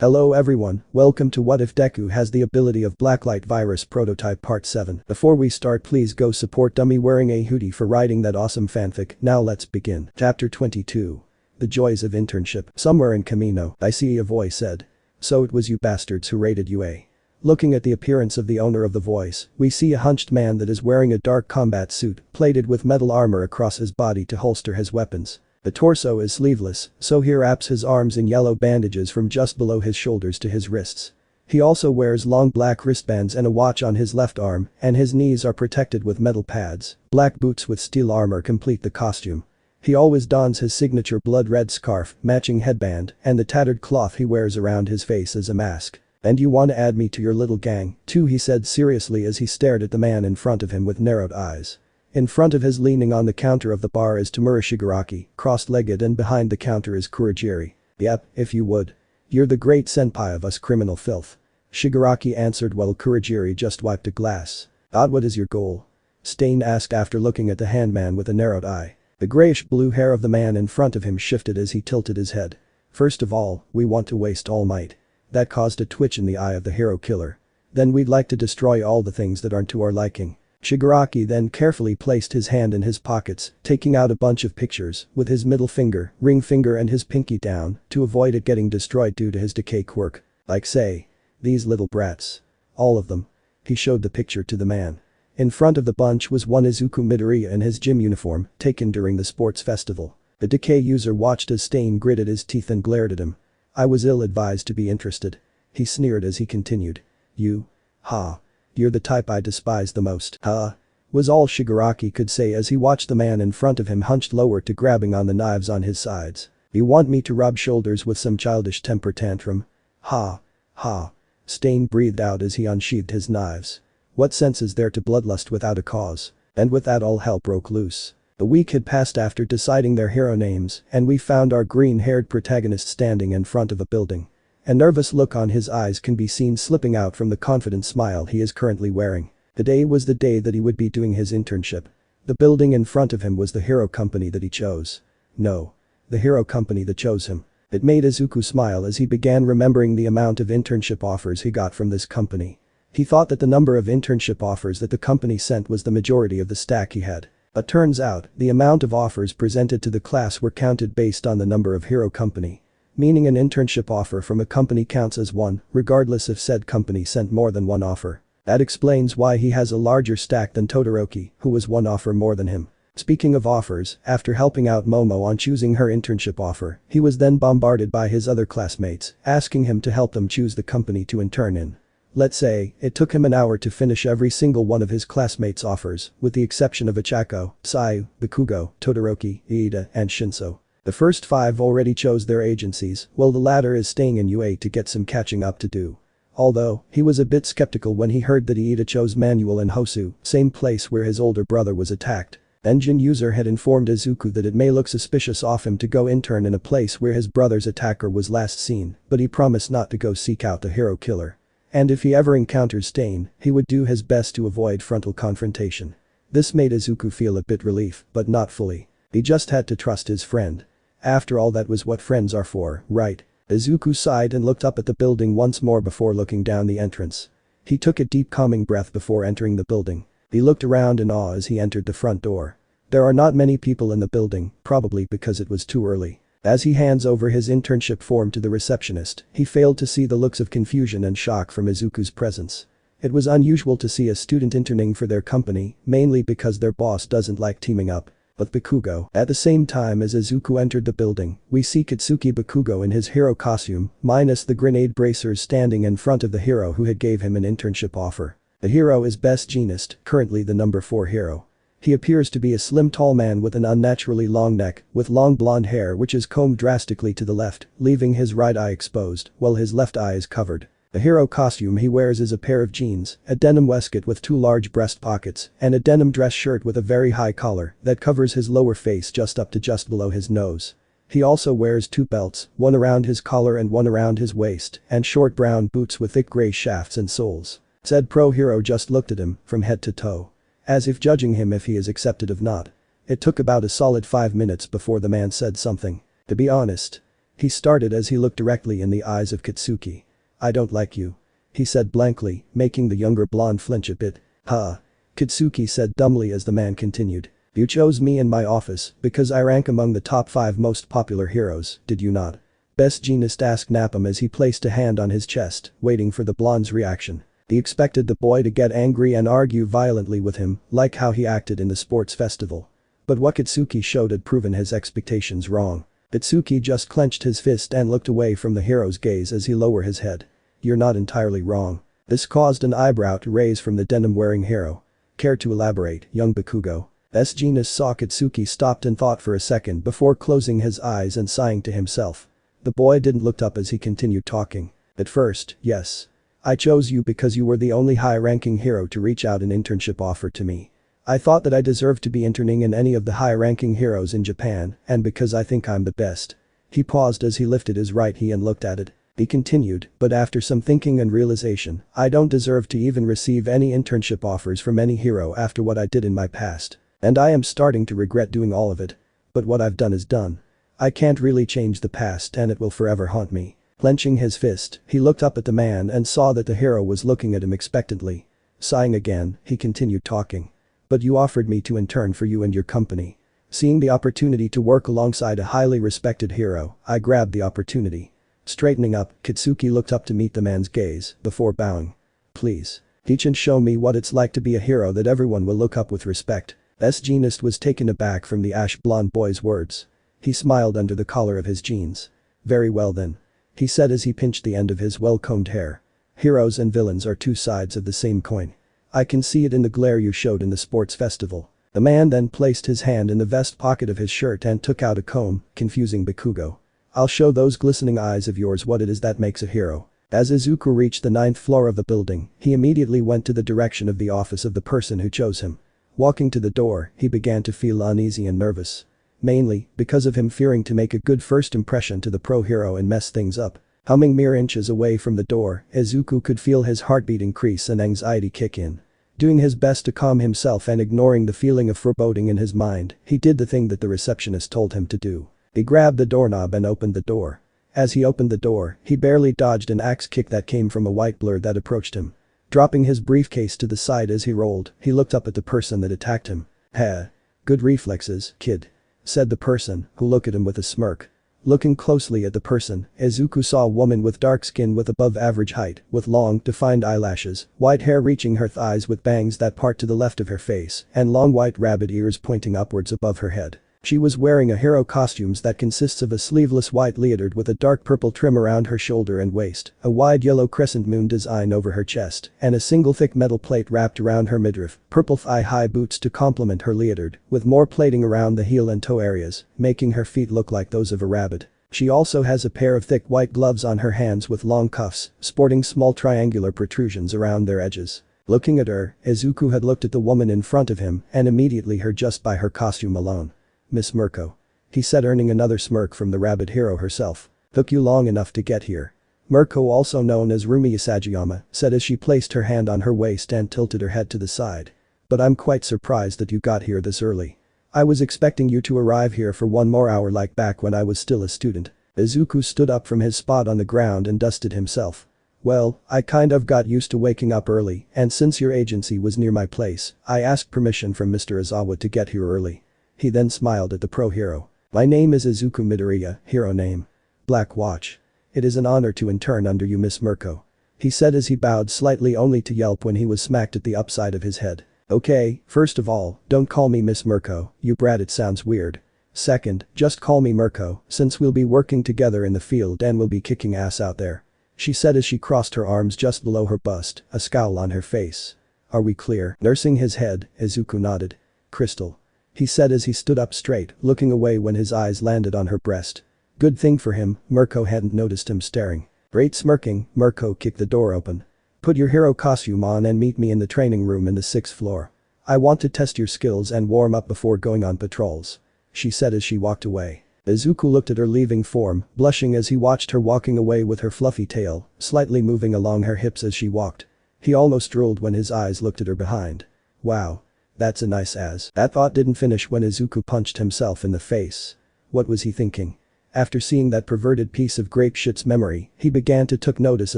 Hello everyone, welcome to What If Deku has the ability of Blacklight Virus Prototype Part 7. Before we start, please go support DummyWearingAHoodie for writing that awesome fanfic. Now let's begin. Chapter 22. The Joys of Internship. Somewhere in Kamino, I see a voice said. So it was you bastards who raided UA. Looking at the appearance of the owner of the voice, we see a hunched man that is wearing a dark combat suit, plated with metal armor across his body to holster his weapons. The torso is sleeveless, so he wraps his arms in yellow bandages from just below his shoulders to his wrists. He also wears long black wristbands and a watch on his left arm, and his knees are protected with metal pads. Black boots with steel armor complete the costume. He always dons his signature blood-red scarf, matching headband, and the tattered cloth he wears around his face as a mask. "And you want to add me to your little gang, too?" he said seriously as he stared at the man in front of him with narrowed eyes. In front of his, leaning on the counter of the bar, is Tamura Shigaraki, cross-legged, and behind the counter is Kurogiri. "Yep, if you would. You're the great senpai of us criminal filth," Shigaraki answered while Kurogiri just wiped a glass. What is your goal?" Stain asked after looking at the handman with a narrowed eye. The grayish-blue hair of the man in front of him shifted as he tilted his head. "First of all, we want to waste All Might." That caused a twitch in the eye of the hero killer. "Then we'd like to destroy all the things that aren't to our liking." Shigaraki then carefully placed his hand in his pockets, taking out a bunch of pictures, with his middle finger, ring finger and his pinky down, to avoid it getting destroyed due to his decay quirk. "Like say. These little brats. All of them." He showed the picture to the man. In front of the bunch was one Izuku Midoriya in his gym uniform, taken during the sports festival. The decay user watched as Stain gritted his teeth and glared at him. "I was ill-advised to be interested," he sneered as he continued. "You? Ha. You're the type I despise the most." "Huh?" was all Shigaraki could say as he watched the man in front of him hunched lower to grabbing on the knives on his sides. "You want me to rub shoulders with some childish temper tantrum? Ha. Ha." Stain breathed out as he unsheathed his knives. What sense is there to bloodlust without a cause? And with that, all hell broke loose. A week had passed after deciding their hero names, and we found our green-haired protagonist standing in front of a building. A nervous look on his eyes can be seen slipping out from the confident smile he is currently wearing. Today was the day that he would be doing his internship. The building in front of him was the hero company that he chose. No. The hero company that chose him. It made Izuku smile as he began remembering the amount of internship offers he got from this company. He thought that the number of internship offers that the company sent was the majority of the stack he had. But turns out, the amount of offers presented to the class were counted based on the number of hero company. Meaning an internship offer from a company counts as one, regardless if said company sent more than one offer. That explains why he has a larger stack than Todoroki, who was one offer more than him. Speaking of offers, after helping out Momo on choosing her internship offer, he was then bombarded by his other classmates, asking him to help them choose the company to intern in. Let's say, it took him an hour to finish every single one of his classmates' offers, with the exception of Ichako, Sayu, Bakugo, Todoroki, Iida, and Shinso. The first 5 already chose their agencies, while the latter is staying in UA to get some catching up to do. Although, he was a bit skeptical when he heard that Iida chose Manuel in Hosu, same place where his older brother was attacked. Engine user had informed Izuku that it may look suspicious of him to go intern in a place where his brother's attacker was last seen, but he promised not to go seek out the hero killer. And if he ever encounters Stain, he would do his best to avoid frontal confrontation. This made Izuku feel a bit relief, but not fully. He just had to trust his friend. After all, that was what friends are for, right? Izuku sighed and looked up at the building once more before looking down the entrance. He took a deep calming breath before entering the building. He looked around in awe as he entered the front door. There are not many people in the building, probably because it was too early. As he hands over his internship form to the receptionist, he failed to see the looks of confusion and shock from Izuku's presence. It was unusual to see a student interning for their company, mainly because their boss doesn't like teaming up. But Bakugo. At the same time as Izuku entered the building, we see Katsuki Bakugo in his hero costume, minus the grenade bracers, standing in front of the hero who had gave him an internship offer. The hero is Best Jeanist, currently the number 4 hero. He appears to be a slim tall man with an unnaturally long neck, with long blonde hair which is combed drastically to the left, leaving his right eye exposed, while his left eye is covered. The hero costume he wears is a pair of jeans, a denim waistcoat with 2 large breast pockets, and a denim dress shirt with a very high collar that covers his lower face just up to just below his nose. He also wears 2 belts, one around his collar and one around his waist, and short brown boots with thick gray shafts and soles. Said pro hero just looked at him, from head to toe. As if judging him if he is accepted or not. It took about a solid 5 minutes before the man said something. To be honest. He started as he looked directly in the eyes of Katsuki. "I don't like you," he said blankly, making the younger blonde flinch a bit. "Huh?" Katsuki said dumbly as the man continued. "You chose me in my office because I rank among the top 5 most popular heroes, did you not?" Best Jeanist asked Napam as he placed a hand on his chest, waiting for the blonde's reaction. He expected the boy to get angry and argue violently with him, like how he acted in the sports festival. But what Katsuki showed had proven his expectations wrong. Katsuki just clenched his fist and looked away from the hero's gaze as he lowered his head. "You're not entirely wrong." This caused an eyebrow to raise from the denim-wearing hero. "Care to elaborate, young Bakugo?" As Jeanist saw Katsuki stopped and thought for a second before closing his eyes and sighing to himself. The boy didn't look up as he continued talking. "At first, yes. I chose you because you were the only high-ranking hero to reach out an internship offer to me. I thought that I deserved to be interning in any of the high-ranking heroes in Japan, and because I think I'm the best." He paused as he lifted his right hand and looked at it. He continued, "But after some thinking and realization, I don't deserve to even receive any internship offers from any hero after what I did in my past. And I am starting to regret doing all of it. But what I've done is done. I can't really change the past and it will forever haunt me." Clenching his fist, he looked up at the man and saw that the hero was looking at him expectantly. Sighing again, he continued talking. "But you offered me to intern for you and your company. Seeing the opportunity to work alongside a highly respected hero, I grabbed the opportunity." Straightening up, Katsuki looked up to meet the man's gaze, before bowing. "Please. Teach and show me what it's like to be a hero that everyone will look up with respect." Jeanist was taken aback from the ash-blonde boy's words. He smiled under the collar of his jeans. "Very well then," he said as he pinched the end of his well-combed hair. "Heroes and villains are two sides of the same coin. I can see it in the glare you showed in the sports festival." The man then placed his hand in the vest pocket of his shirt and took out a comb, confusing Bakugo. "I'll show those glistening eyes of yours what it is that makes a hero." As Izuku reached the 9th floor of the building, he immediately went to the direction of the office of the person who chose him. Walking to the door, he began to feel uneasy and nervous. Mainly, because of him fearing to make a good first impression to the pro-hero and mess things up. Humming mere inches away from the door, Izuku could feel his heartbeat increase and anxiety kick in. Doing his best to calm himself and ignoring the feeling of foreboding in his mind, he did the thing that the receptionist told him to do. He grabbed the doorknob and opened the door. As he opened the door, he barely dodged an axe kick that came from a white blur that approached him. Dropping his briefcase to the side as he rolled, he looked up at the person that attacked him. "Heh. Good reflexes, kid," said the person, who looked at him with a smirk. Looking closely at the person, Izuku saw a woman with dark skin with above average height, with long, defined eyelashes, white hair reaching her thighs with bangs that part to the left of her face, and long white rabbit ears pointing upwards above her head. She was wearing a hero costume that consists of a sleeveless white leotard with a dark purple trim around her shoulder and waist, a wide yellow crescent moon design over her chest, and a single thick metal plate wrapped around her midriff, purple thigh-high boots to complement her leotard, with more plating around the heel and toe areas, making her feet look like those of a rabbit. She also has a pair of thick white gloves on her hands with long cuffs, sporting small triangular protrusions around their edges. Looking at her, Izuku had looked at the woman in front of him and immediately heard just by her costume alone. "Miss Mirko," he said, earning another smirk from the rabbit hero herself. "Took you long enough to get here." Mirko, also known as Rumi Isagayama, said as she placed her hand on her waist and tilted her head to the side. "But I'm quite surprised that you got here this early. I was expecting you to arrive here for one more hour like back when I was still a student." Izuku stood up from his spot on the ground and dusted himself. "Well, I kind of got used to waking up early, and since your agency was near my place, I asked permission from Mr. Izawa to get here early." He then smiled at the pro-hero. "My name is Izuku Midoriya, hero name. Black Watch. It is an honor to intern under you, Miss Mirko," he said as he bowed slightly only to yelp when he was smacked at the upside of his head. "Okay, first of all, don't call me Miss Mirko, you brat, it sounds weird. Second, just call me Mirko, since we'll be working together in the field and we'll be kicking ass out there," she said as she crossed her arms just below her bust, a scowl on her face. "Are we clear?" Nursing his head, Izuku nodded. "Crystal," he said as he stood up straight, looking away when his eyes landed on her breast. Good thing for him, Mirko hadn't noticed him staring. Great smirking, Mirko kicked the door open. "Put your hero costume on and meet me in the training room in the 6th floor. I want to test your skills and warm up before going on patrols," she said as she walked away. Izuku looked at her leaving form, blushing as he watched her walking away with her fluffy tail, slightly moving along her hips as she walked. He almost drooled when his eyes looked at her behind. Wow. That's a nice ass. That thought didn't finish when Izuku punched himself in the face. What was he thinking? After seeing that perverted piece of grape shit's memory, he began to took notice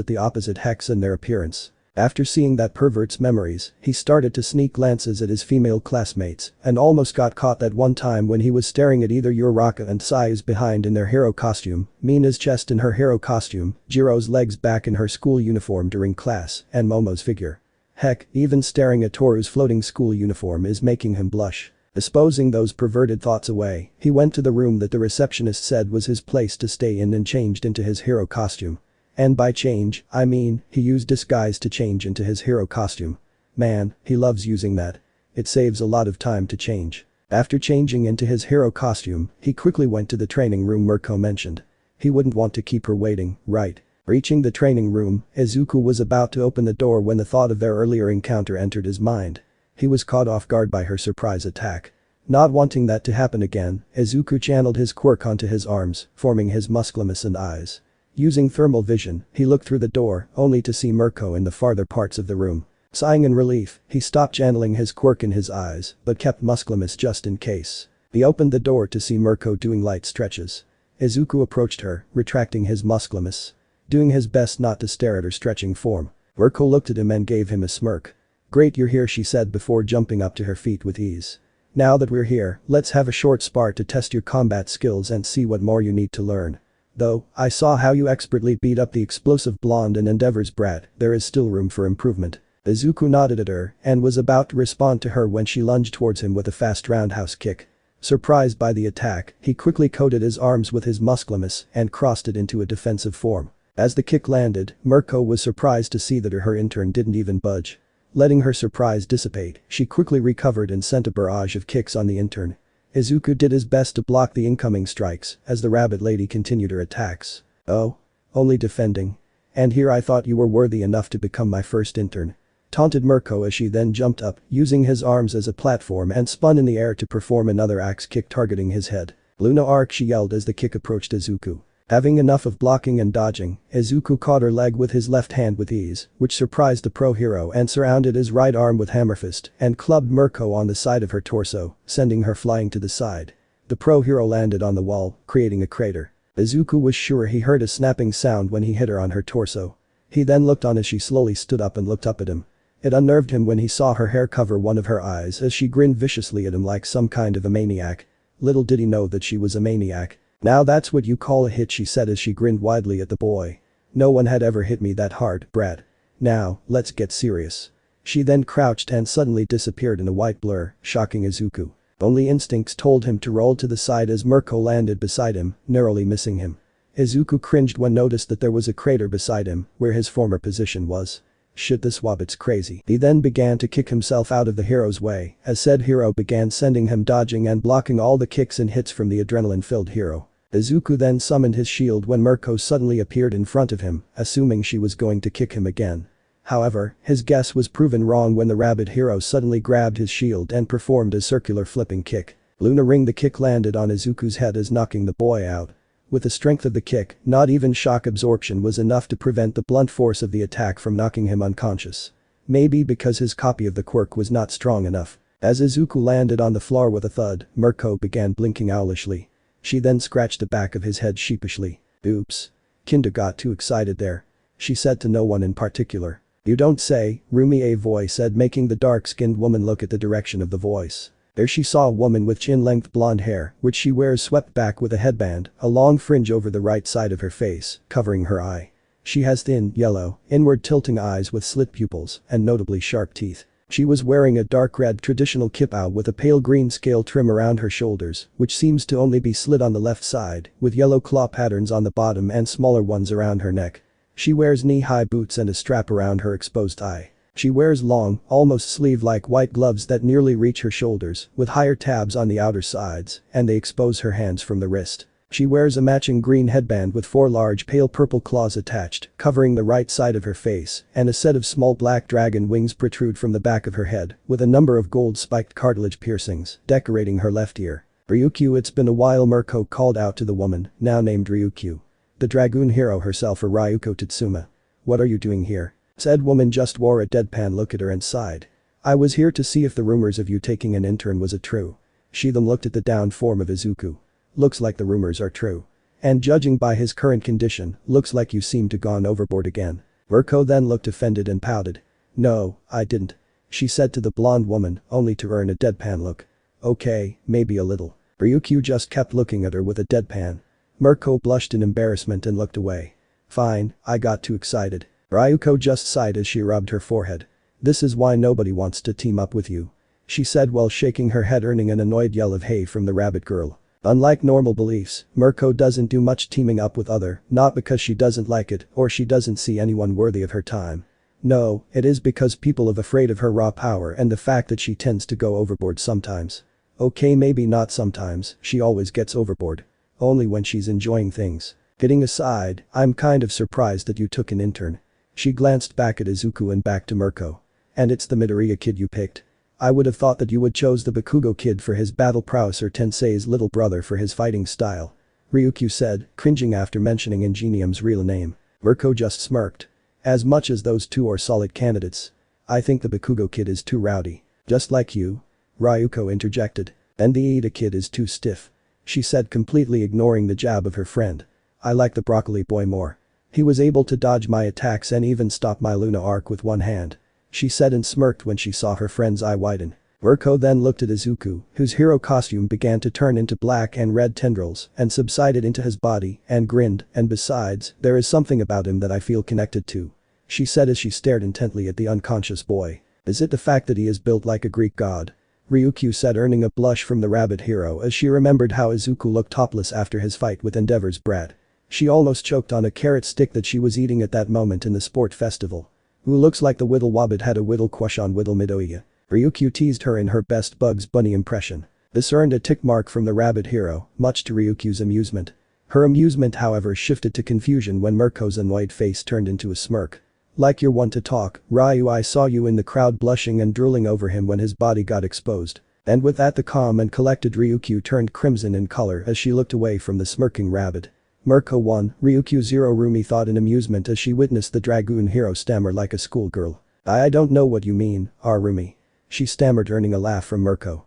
at the opposite Hex and their appearance. After seeing that pervert's memories, he started to sneak glances at his female classmates and almost got caught that one time when he was staring at either Uraraka and Sayu's behind in their hero costume, Mina's chest in her hero costume, Jiro's legs back in her school uniform during class, and Momo's figure. Heck, even staring at Toru's floating school uniform is making him blush. Disposing those perverted thoughts away, he went to the room that the receptionist said was his place to stay in and changed into his hero costume. And by change, I mean, he used disguise to change into his hero costume. Man, he loves using that. It saves a lot of time to change. After changing into his hero costume, he quickly went to the training room Mirko mentioned. He wouldn't want to keep her waiting, right? Reaching the training room, Izuku was about to open the door when the thought of their earlier encounter entered his mind. He was caught off guard by her surprise attack. Not wanting that to happen again, Izuku channeled his quirk onto his arms, forming his musclemus and eyes. Using thermal vision, he looked through the door, only to see Mirko in the farther parts of the room. Sighing in relief, he stopped channeling his quirk in his eyes, but kept musclemus just in case. He opened the door to see Mirko doing light stretches. Izuku approached her, retracting his musclemus. Doing his best not to stare at her stretching form. Mirko looked at him and gave him a smirk. "Great you're here," she said before jumping up to her feet with ease. "Now that we're here, let's have a short spar to test your combat skills and see what more you need to learn. Though, I saw how you expertly beat up the explosive blonde and Endeavor's brat, there is still room for improvement." Izuku nodded at her and was about to respond to her when she lunged towards him with a fast roundhouse kick. Surprised by the attack, he quickly coated his arms with his musclemus and crossed it into a defensive form. As the kick landed, Mirko was surprised to see that her intern didn't even budge. Letting her surprise dissipate, she quickly recovered and sent a barrage of kicks on the intern. Izuku did his best to block the incoming strikes as the rabbit lady continued her attacks. "Oh? Only defending? And here I thought you were worthy enough to become my first intern," taunted Mirko as she then jumped up, using his arms as a platform and spun in the air to perform another axe kick targeting his head. "Luna Arc," she yelled as the kick approached Izuku. Having enough of blocking and dodging, Izuku caught her leg with his left hand with ease, which surprised the pro hero and surrounded his right arm with hammerfist and clubbed Mirko on the side of her torso, sending her flying to the side. The pro hero landed on the wall, creating a crater. Izuku was sure he heard a snapping sound when he hit her on her torso. He then looked on as she slowly stood up and looked up at him. It unnerved him when he saw her hair cover one of her eyes as she grinned viciously at him like some kind of a maniac. Little did he know that she was a maniac. "Now that's what you call a hit," she said as she grinned widely at the boy. "No one had ever hit me that hard, brat. Now, let's get serious." She then crouched and suddenly disappeared in a white blur, shocking Izuku. Only instincts told him to roll to the side as Mirko landed beside him, narrowly missing him. Izuku cringed when noticed that there was a crater beside him, where his former position was. "Shit, this wabbit's crazy." He then began to kick himself out of the hero's way, as said hero began sending him dodging and blocking all the kicks and hits from the adrenaline-filled hero. Izuku then summoned his shield when Mirko suddenly appeared in front of him, assuming she was going to kick him again. However, his guess was proven wrong when the rabbit hero suddenly grabbed his shield and performed a circular flipping kick. Luna Ring, the kick landed on Izuku's head as knocking the boy out. With the strength of the kick, not even shock absorption was enough to prevent the blunt force of the attack from knocking him unconscious. Maybe because his copy of the quirk was not strong enough. As Izuku landed on the floor with a thud, Mirko began blinking owlishly. She then scratched the back of his head sheepishly. "Oops. Kinda got too excited there," she said to no one in particular. "You don't say," Rumi, a voice said, making the dark-skinned woman look at the direction of the voice. There she saw a woman with chin-length blonde hair, which she wears swept back with a headband, a long fringe over the right side of her face, covering her eye. She has thin, yellow, inward-tilting eyes with slit pupils, and notably sharp teeth. She was wearing a dark red traditional kippah with a pale green scale trim around her shoulders, which seems to only be slit on the left side, with yellow claw patterns on the bottom and smaller ones around her neck. She wears knee-high boots and a strap around her exposed eye. She wears long, almost sleeve-like white gloves that nearly reach her shoulders, with higher tabs on the outer sides, and they expose her hands from the wrist. She wears a matching green headband with 4 large pale purple claws attached, covering the right side of her face, and a set of small black dragon wings protrude from the back of her head, with a number of gold-spiked cartilage piercings, decorating her left ear. "Ryukyu, it's been a while," Mirko called out to the woman, now named Ryukyu. The dragoon hero herself, or Ryuko Tatsuma. "What are you doing here?" Said woman just wore a deadpan look at her and sighed. "I was here to see if the rumors of you taking an intern was true." She then looked at the downed form of Izuku. "Looks like the rumors are true." And judging by his current condition, looks like you seem to gone overboard again. Mirko then looked offended and pouted. No, I didn't. She said to the blonde woman, only to earn a deadpan look. Okay, maybe a little. Ryukyu just kept looking at her with a deadpan. Mirko blushed in embarrassment and looked away. Fine, I got too excited. Ryuko just sighed as she rubbed her forehead. This is why nobody wants to team up with you. She said while shaking her head, earning an annoyed yell of hey from the rabbit girl. Unlike normal beliefs, Mirko doesn't do much teaming up with other, not because she doesn't like it or she doesn't see anyone worthy of her time. No, it is because people are afraid of her raw power and the fact that she tends to go overboard sometimes. Okay, maybe not sometimes, she always gets overboard. Only when she's enjoying things. Kidding aside, I'm kind of surprised that you took an intern. She glanced back at Izuku and back to Mirko. And it's the Midoriya kid you picked? I would have thought that you would chose the Bakugo kid for his battle prowess or Tensei's little brother for his fighting style. Ryukyu said, cringing after mentioning Ingenium's real name. Mirko just smirked. As much as those two are solid candidates. I think the Bakugo kid is too rowdy. Just like you. Ryuko interjected. And the Ida kid is too stiff. She said, completely ignoring the jab of her friend. I like the broccoli boy more. He was able to dodge my attacks and even stop my Luna arc with one hand. She said and smirked when she saw her friend's eye widen. Mirko then looked at Izuku, whose hero costume began to turn into black and red tendrils and subsided into his body, and grinned, and besides, there is something about him that I feel connected to. She said as she stared intently at the unconscious boy. Is it the fact that he is built like a Greek god? Ryukyu said, earning a blush from the rabbit hero as she remembered how Izuku looked topless after his fight with Endeavor's brat. She almost choked on a carrot stick that she was eating at that moment in the sport festival. Who looks like the Whittle Wobbit had a Whittle crush on Whittle Midoriya. Ryukyu teased her in her best Bugs Bunny impression. This earned a tick mark from the rabbit hero, much to Ryukyu's amusement. Her amusement however shifted to confusion when Mirko's annoyed face turned into a smirk. Like you're one to talk, Ryu, I saw you in the crowd blushing and drooling over him when his body got exposed. And with that the calm and collected Ryukyu turned crimson in color as she looked away from the smirking rabbit. Mirko 1, Ryukyu 0. Rumi thought in amusement as she witnessed the Dragoon hero stammer like a schoolgirl. I don't know what you mean, Rumi. She stammered, earning a laugh from Mirko.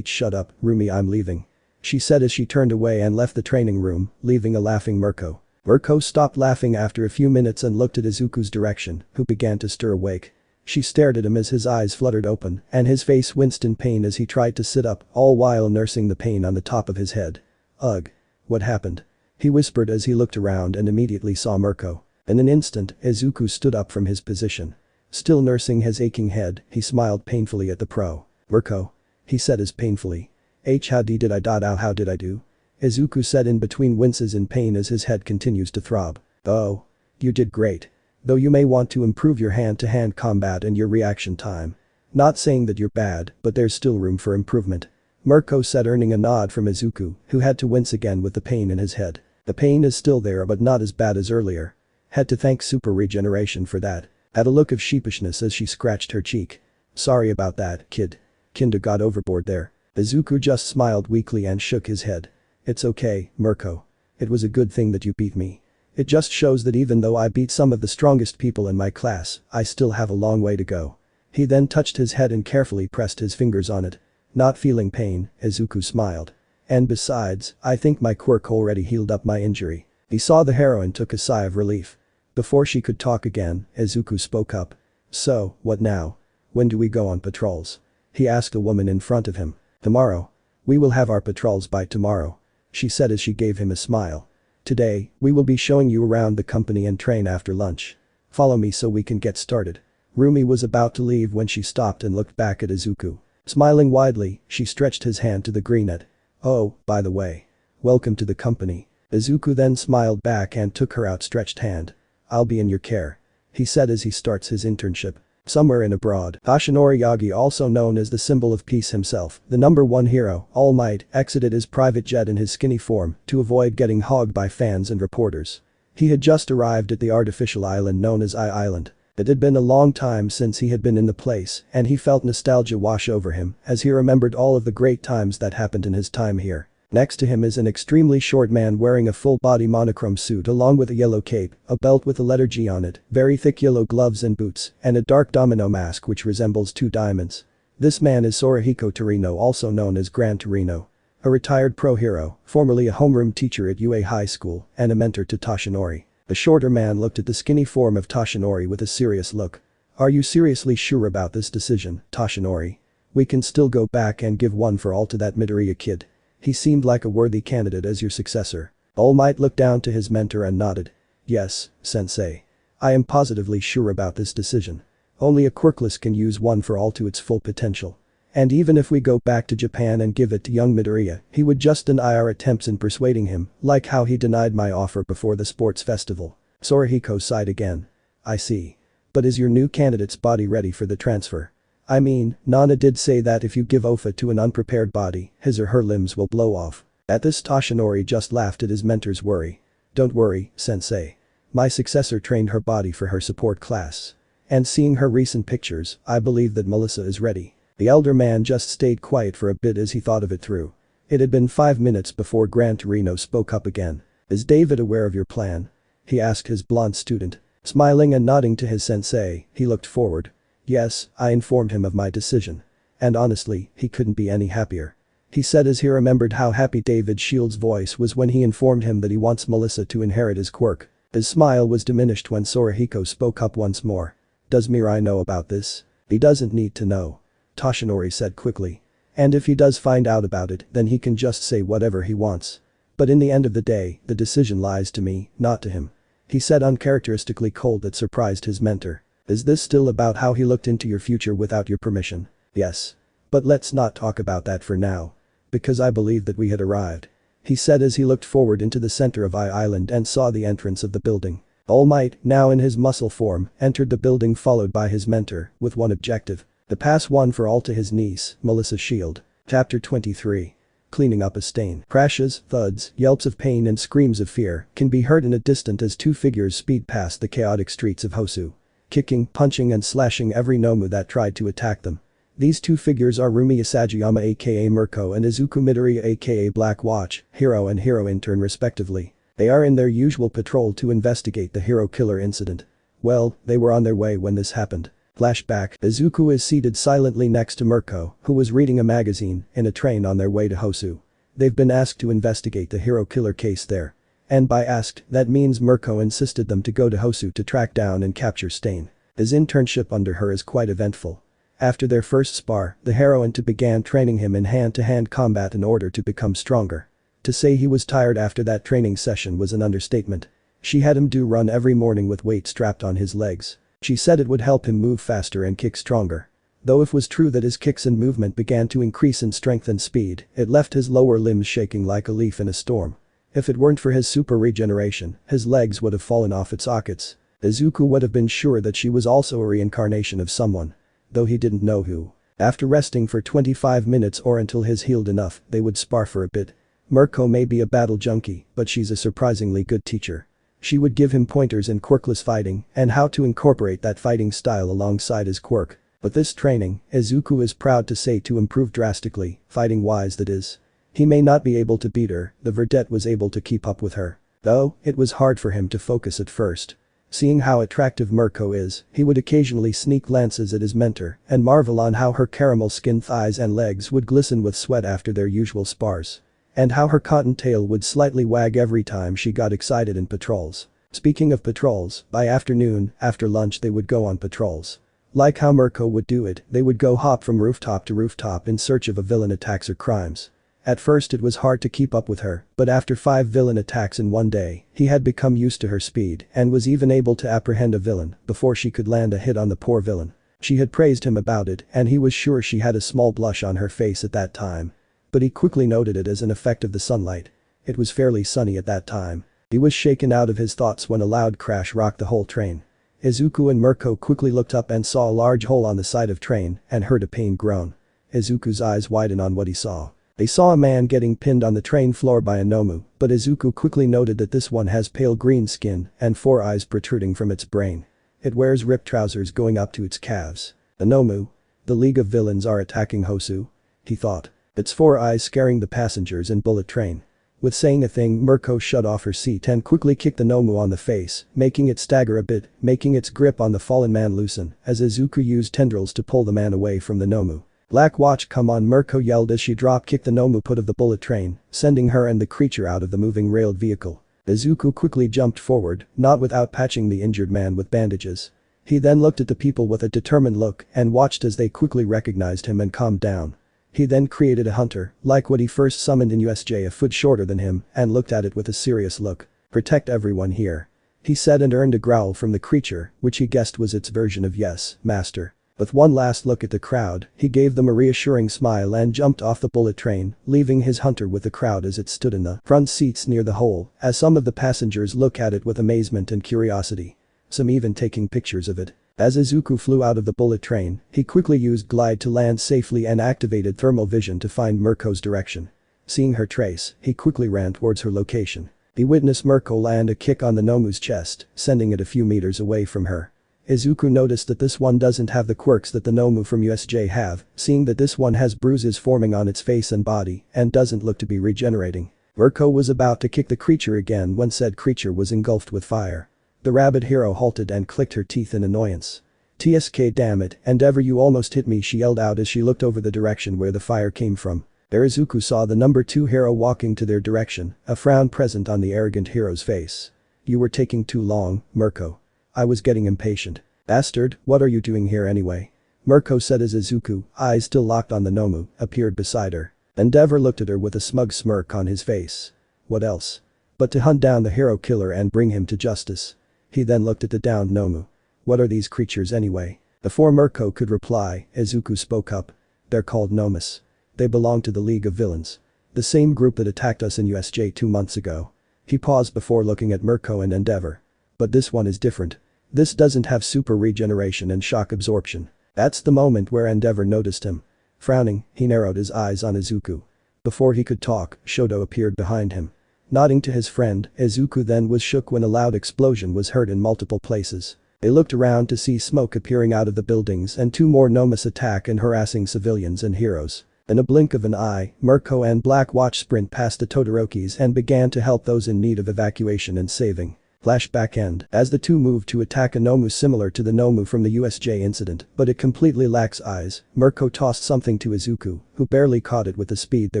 Shut up, Rumi, I'm leaving. She said as she turned away and left the training room, leaving a laughing Mirko. Mirko stopped laughing after a few minutes and looked at Izuku's direction, who began to stir awake. She stared at him as his eyes fluttered open and his face winced in pain as he tried to sit up, all while nursing the pain on the top of his head. Ugh. What happened? He whispered as he looked around and immediately saw Mirko. In an instant, Izuku stood up from his position. Still nursing his aching head, he smiled painfully at the pro. Mirko. He said as painfully. How did I do? Izuku said in between winces in pain as his head continues to throb. Oh. You did great. Though you may want to improve your hand-to-hand combat and your reaction time. Not saying that you're bad, but there's still room for improvement. Mirko said, earning a nod from Izuku, who had to wince again with the pain in his head. The pain is still there but not as bad as earlier. Had to thank super regeneration for that. Had a look of sheepishness as she scratched her cheek. Sorry about that, kid. Kinda got overboard there. Izuku just smiled weakly and shook his head. It's okay, Mirko. It was a good thing that you beat me. It just shows that even though I beat some of the strongest people in my class, I still have a long way to go. He then touched his head and carefully pressed his fingers on it. Not feeling pain, Izuku smiled. And besides, I think my quirk already healed up my injury. He saw the heroine took a sigh of relief. Before she could talk again, Izuku spoke up. So, what now? When do we go on patrols? He asked the woman in front of him. Tomorrow. We will have our patrols by tomorrow. She said as she gave him a smile. Today, we will be showing you around the company and train after lunch. Follow me so we can get started. Rumi was about to leave when she stopped and looked back at Izuku. Smiling widely, she stretched his hand to the greenet. Oh, by the way. Welcome to the company. Izuku then smiled back and took her outstretched hand. I'll be in your care. He said as he starts his internship. Somewhere in abroad, Hashinori Yagi, also known as the symbol of peace himself, the #1 hero, All Might, exited his private jet in his skinny form to avoid getting hogged by fans and reporters. He had just arrived at the artificial island known as Island. It had been a long time since he had been in the place and he felt nostalgia wash over him as he remembered all of the great times that happened in his time here. Next to him is an extremely short man wearing a full-body monochrome suit along with a yellow cape, a belt with the letter G on it, very thick yellow gloves and boots, and a dark domino mask which resembles two diamonds. This man is Sorahiko Torino, also known as Gran Torino. A retired pro hero, formerly a homeroom teacher at UA High School and a mentor to Toshinori. The shorter man looked at the skinny form of Toshinori with a serious look. Are you seriously sure about this decision, Toshinori? We can still go back and give one for all to that Midoriya kid. He seemed like a worthy candidate as your successor. All Might looked down to his mentor and nodded. Yes, sensei. I am positively sure about this decision. Only a quirkless can use one for all to its full potential. And even if we go back to Japan and give it to young Midoriya, he would just deny our attempts in persuading him, like how he denied my offer before the sports festival. Sorahiko sighed again. I see. But is your new candidate's body ready for the transfer? I mean, Nana did say that if you give Ofa to an unprepared body, his or her limbs will blow off. At this Toshinori just laughed at his mentor's worry. Don't worry, sensei. My successor trained her body for her support class. And seeing her recent pictures, I believe that Melissa is ready. The elder man just stayed quiet for a bit as he thought of it through. It had been 5 minutes before Gran Torino spoke up again. Is David aware of your plan? He asked his blonde student. Smiling and nodding to his sensei, he looked forward. Yes, I informed him of my decision. And honestly, he couldn't be any happier. He said as he remembered how happy David Shield's voice was when he informed him that he wants Melissa to inherit his quirk. His smile was diminished when Sorahiko spoke up once more. Does Mirai know about this? He doesn't need to know. Toshinori said quickly. And if he does find out about it, then he can just say whatever he wants. But in the end of the day, the decision lies to me, not to him. He said uncharacteristically cold that surprised his mentor. Is this still about how he looked into your future without your permission? Yes. But let's not talk about that for now. Because I believe that we had arrived. He said as he looked forward into the center of I Island and saw the entrance of the building. All Might, now in his muscle form, entered the building followed by his mentor, with one objective. To pass one for all to his niece, Melissa Shield. Chapter 23. Cleaning up a stain. Crashes, thuds, yelps of pain and screams of fear can be heard in a distance as two figures speed past the chaotic streets of Hosu. Kicking, punching and slashing every Nomu that tried to attack them. These two figures are Rumi Isagayama aka Mirko and Izuku Midoriya aka Black Watch, hero and hero intern respectively. They are in their usual patrol to investigate the hero killer incident. Well, they were on their way when this happened. Flashback, Izuku is seated silently next to Mirko, who was reading a magazine, in a train on their way to Hosu. They've been asked to investigate the hero killer case there. And by asked, that means Mirko insisted them to go to Hosu to track down and capture Stain. His internship under her is quite eventful. After their first spar, the heroine began training him in hand-to-hand combat in order to become stronger. To say he was tired after that training session was an understatement. She had him run every morning with weights strapped on his legs. She said it would help him move faster and kick stronger. Though it was true that his kicks and movement began to increase in strength and speed, it left his lower limbs shaking like a leaf in a storm. If it weren't for his super regeneration, his legs would have fallen off its sockets. Izuku would have been sure that she was also a reincarnation of someone. Though he didn't know who. After resting for 25 minutes or until he's healed enough, they would spar for a bit. Mirko may be a battle junkie, but she's a surprisingly good teacher. She would give him pointers in quirkless fighting and how to incorporate that fighting style alongside his quirk. But this training, Izuku is proud to say, to improve drastically, fighting-wise that is. He may not be able to beat her, the vedette was able to keep up with her. Though, it was hard for him to focus at first. Seeing how attractive Mirko is, he would occasionally sneak glances at his mentor and marvel on how her caramel-skinned thighs and legs would glisten with sweat after their usual spars. And how her cotton tail would slightly wag every time she got excited in patrols. Speaking of patrols, by afternoon, after lunch they would go on patrols. Like how Mirko would do it, they would go hop from rooftop to rooftop in search of a villain attacks or crimes. At first it was hard to keep up with her, but after 5 villain attacks in one day, he had become used to her speed and was even able to apprehend a villain before she could land a hit on the poor villain. She had praised him about it and he was sure she had a small blush on her face at that time. But he quickly noted it as an effect of the sunlight. It was fairly sunny at that time. He was shaken out of his thoughts when a loud crash rocked the whole train. Izuku and Mirko quickly looked up and saw a large hole on the side of train and heard a pained groan. Izuku's eyes widened on what he saw. They saw a man getting pinned on the train floor by a Nomu, but Izuku quickly noted that this one has pale green skin and 4 eyes protruding from its brain. It wears ripped trousers going up to its calves. The Nomu? The League of Villains are attacking Hosu? He thought. Its 4 eyes scaring the passengers in bullet train. With saying a thing, Mirko shut off her seat and quickly kicked the Nomu on the face, making it stagger a bit, making its grip on the fallen man loosen, as Izuku used tendrils to pull the man away from the Nomu. Black watch, come on, Mirko yelled as she drop-kicked the Nomu put of the bullet train, sending her and the creature out of the moving railed vehicle. Izuku quickly jumped forward, not without patching the injured man with bandages. He then looked at the people with a determined look and watched as they quickly recognized him and calmed down. He then created a hunter, like what he first summoned in USJ, a foot shorter than him, and looked at it with a serious look. "Protect everyone here," he said, and earned a growl from the creature, which he guessed was its version of "Yes, master." With one last look at the crowd, he gave them a reassuring smile and jumped off the bullet train, leaving his hunter with the crowd as it stood in the front seats near the hole, as some of the passengers look at it with amazement and curiosity. Some even taking pictures of it. As Izuku flew out of the bullet train, he quickly used glide to land safely and activated thermal vision to find Mirko's direction. Seeing her trace, he quickly ran towards her location. He witnessed Mirko land a kick on the Nomu's chest, sending it a few meters away from her. Izuku noticed that this one doesn't have the quirks that the Nomu from USJ have, seeing that this one has bruises forming on its face and body and doesn't look to be regenerating. Mirko was about to kick the creature again when said creature was engulfed with fire. The rabbit hero halted and clicked her teeth in annoyance. "TSK, damn it, Endeavor, you almost hit me," she yelled out as she looked over the direction where the fire came from. There Izuku saw the number 2 hero walking to their direction, a frown present on the arrogant hero's face. "You were taking too long, Mirko. I was getting impatient." "Bastard, what are you doing here anyway?" Mirko said as Izuku, eyes still locked on the Nomu, appeared beside her. Endeavor looked at her with a smug smirk on his face. What else? But to hunt down the hero killer and bring him to justice. He then looked at the downed Nomu. "What are these creatures anyway?" Before Mirko could reply, Izuku spoke up. "They're called Nomus. They belong to the League of Villains. The same group that attacked us in USJ 2 months ago." He paused before looking at Mirko and Endeavor. "But this one is different. This doesn't have super regeneration and shock absorption." That's the moment where Endeavor noticed him. Frowning, he narrowed his eyes on Izuku. Before he could talk, Shoto appeared behind him. Nodding to his friend, Izuku then was shook when a loud explosion was heard in multiple places. They looked around to see smoke appearing out of the buildings and 2 more Nomus attack and harassing civilians and heroes. In a blink of an eye, Mirko and Black Watch sprint past the Todorokis and began to help those in need of evacuation and saving. Flashback end. As the 2 moved to attack a Nomu similar to the Nomu from the USJ incident, but it completely lacks eyes, Mirko tossed something to Izuku, who barely caught it with the speed they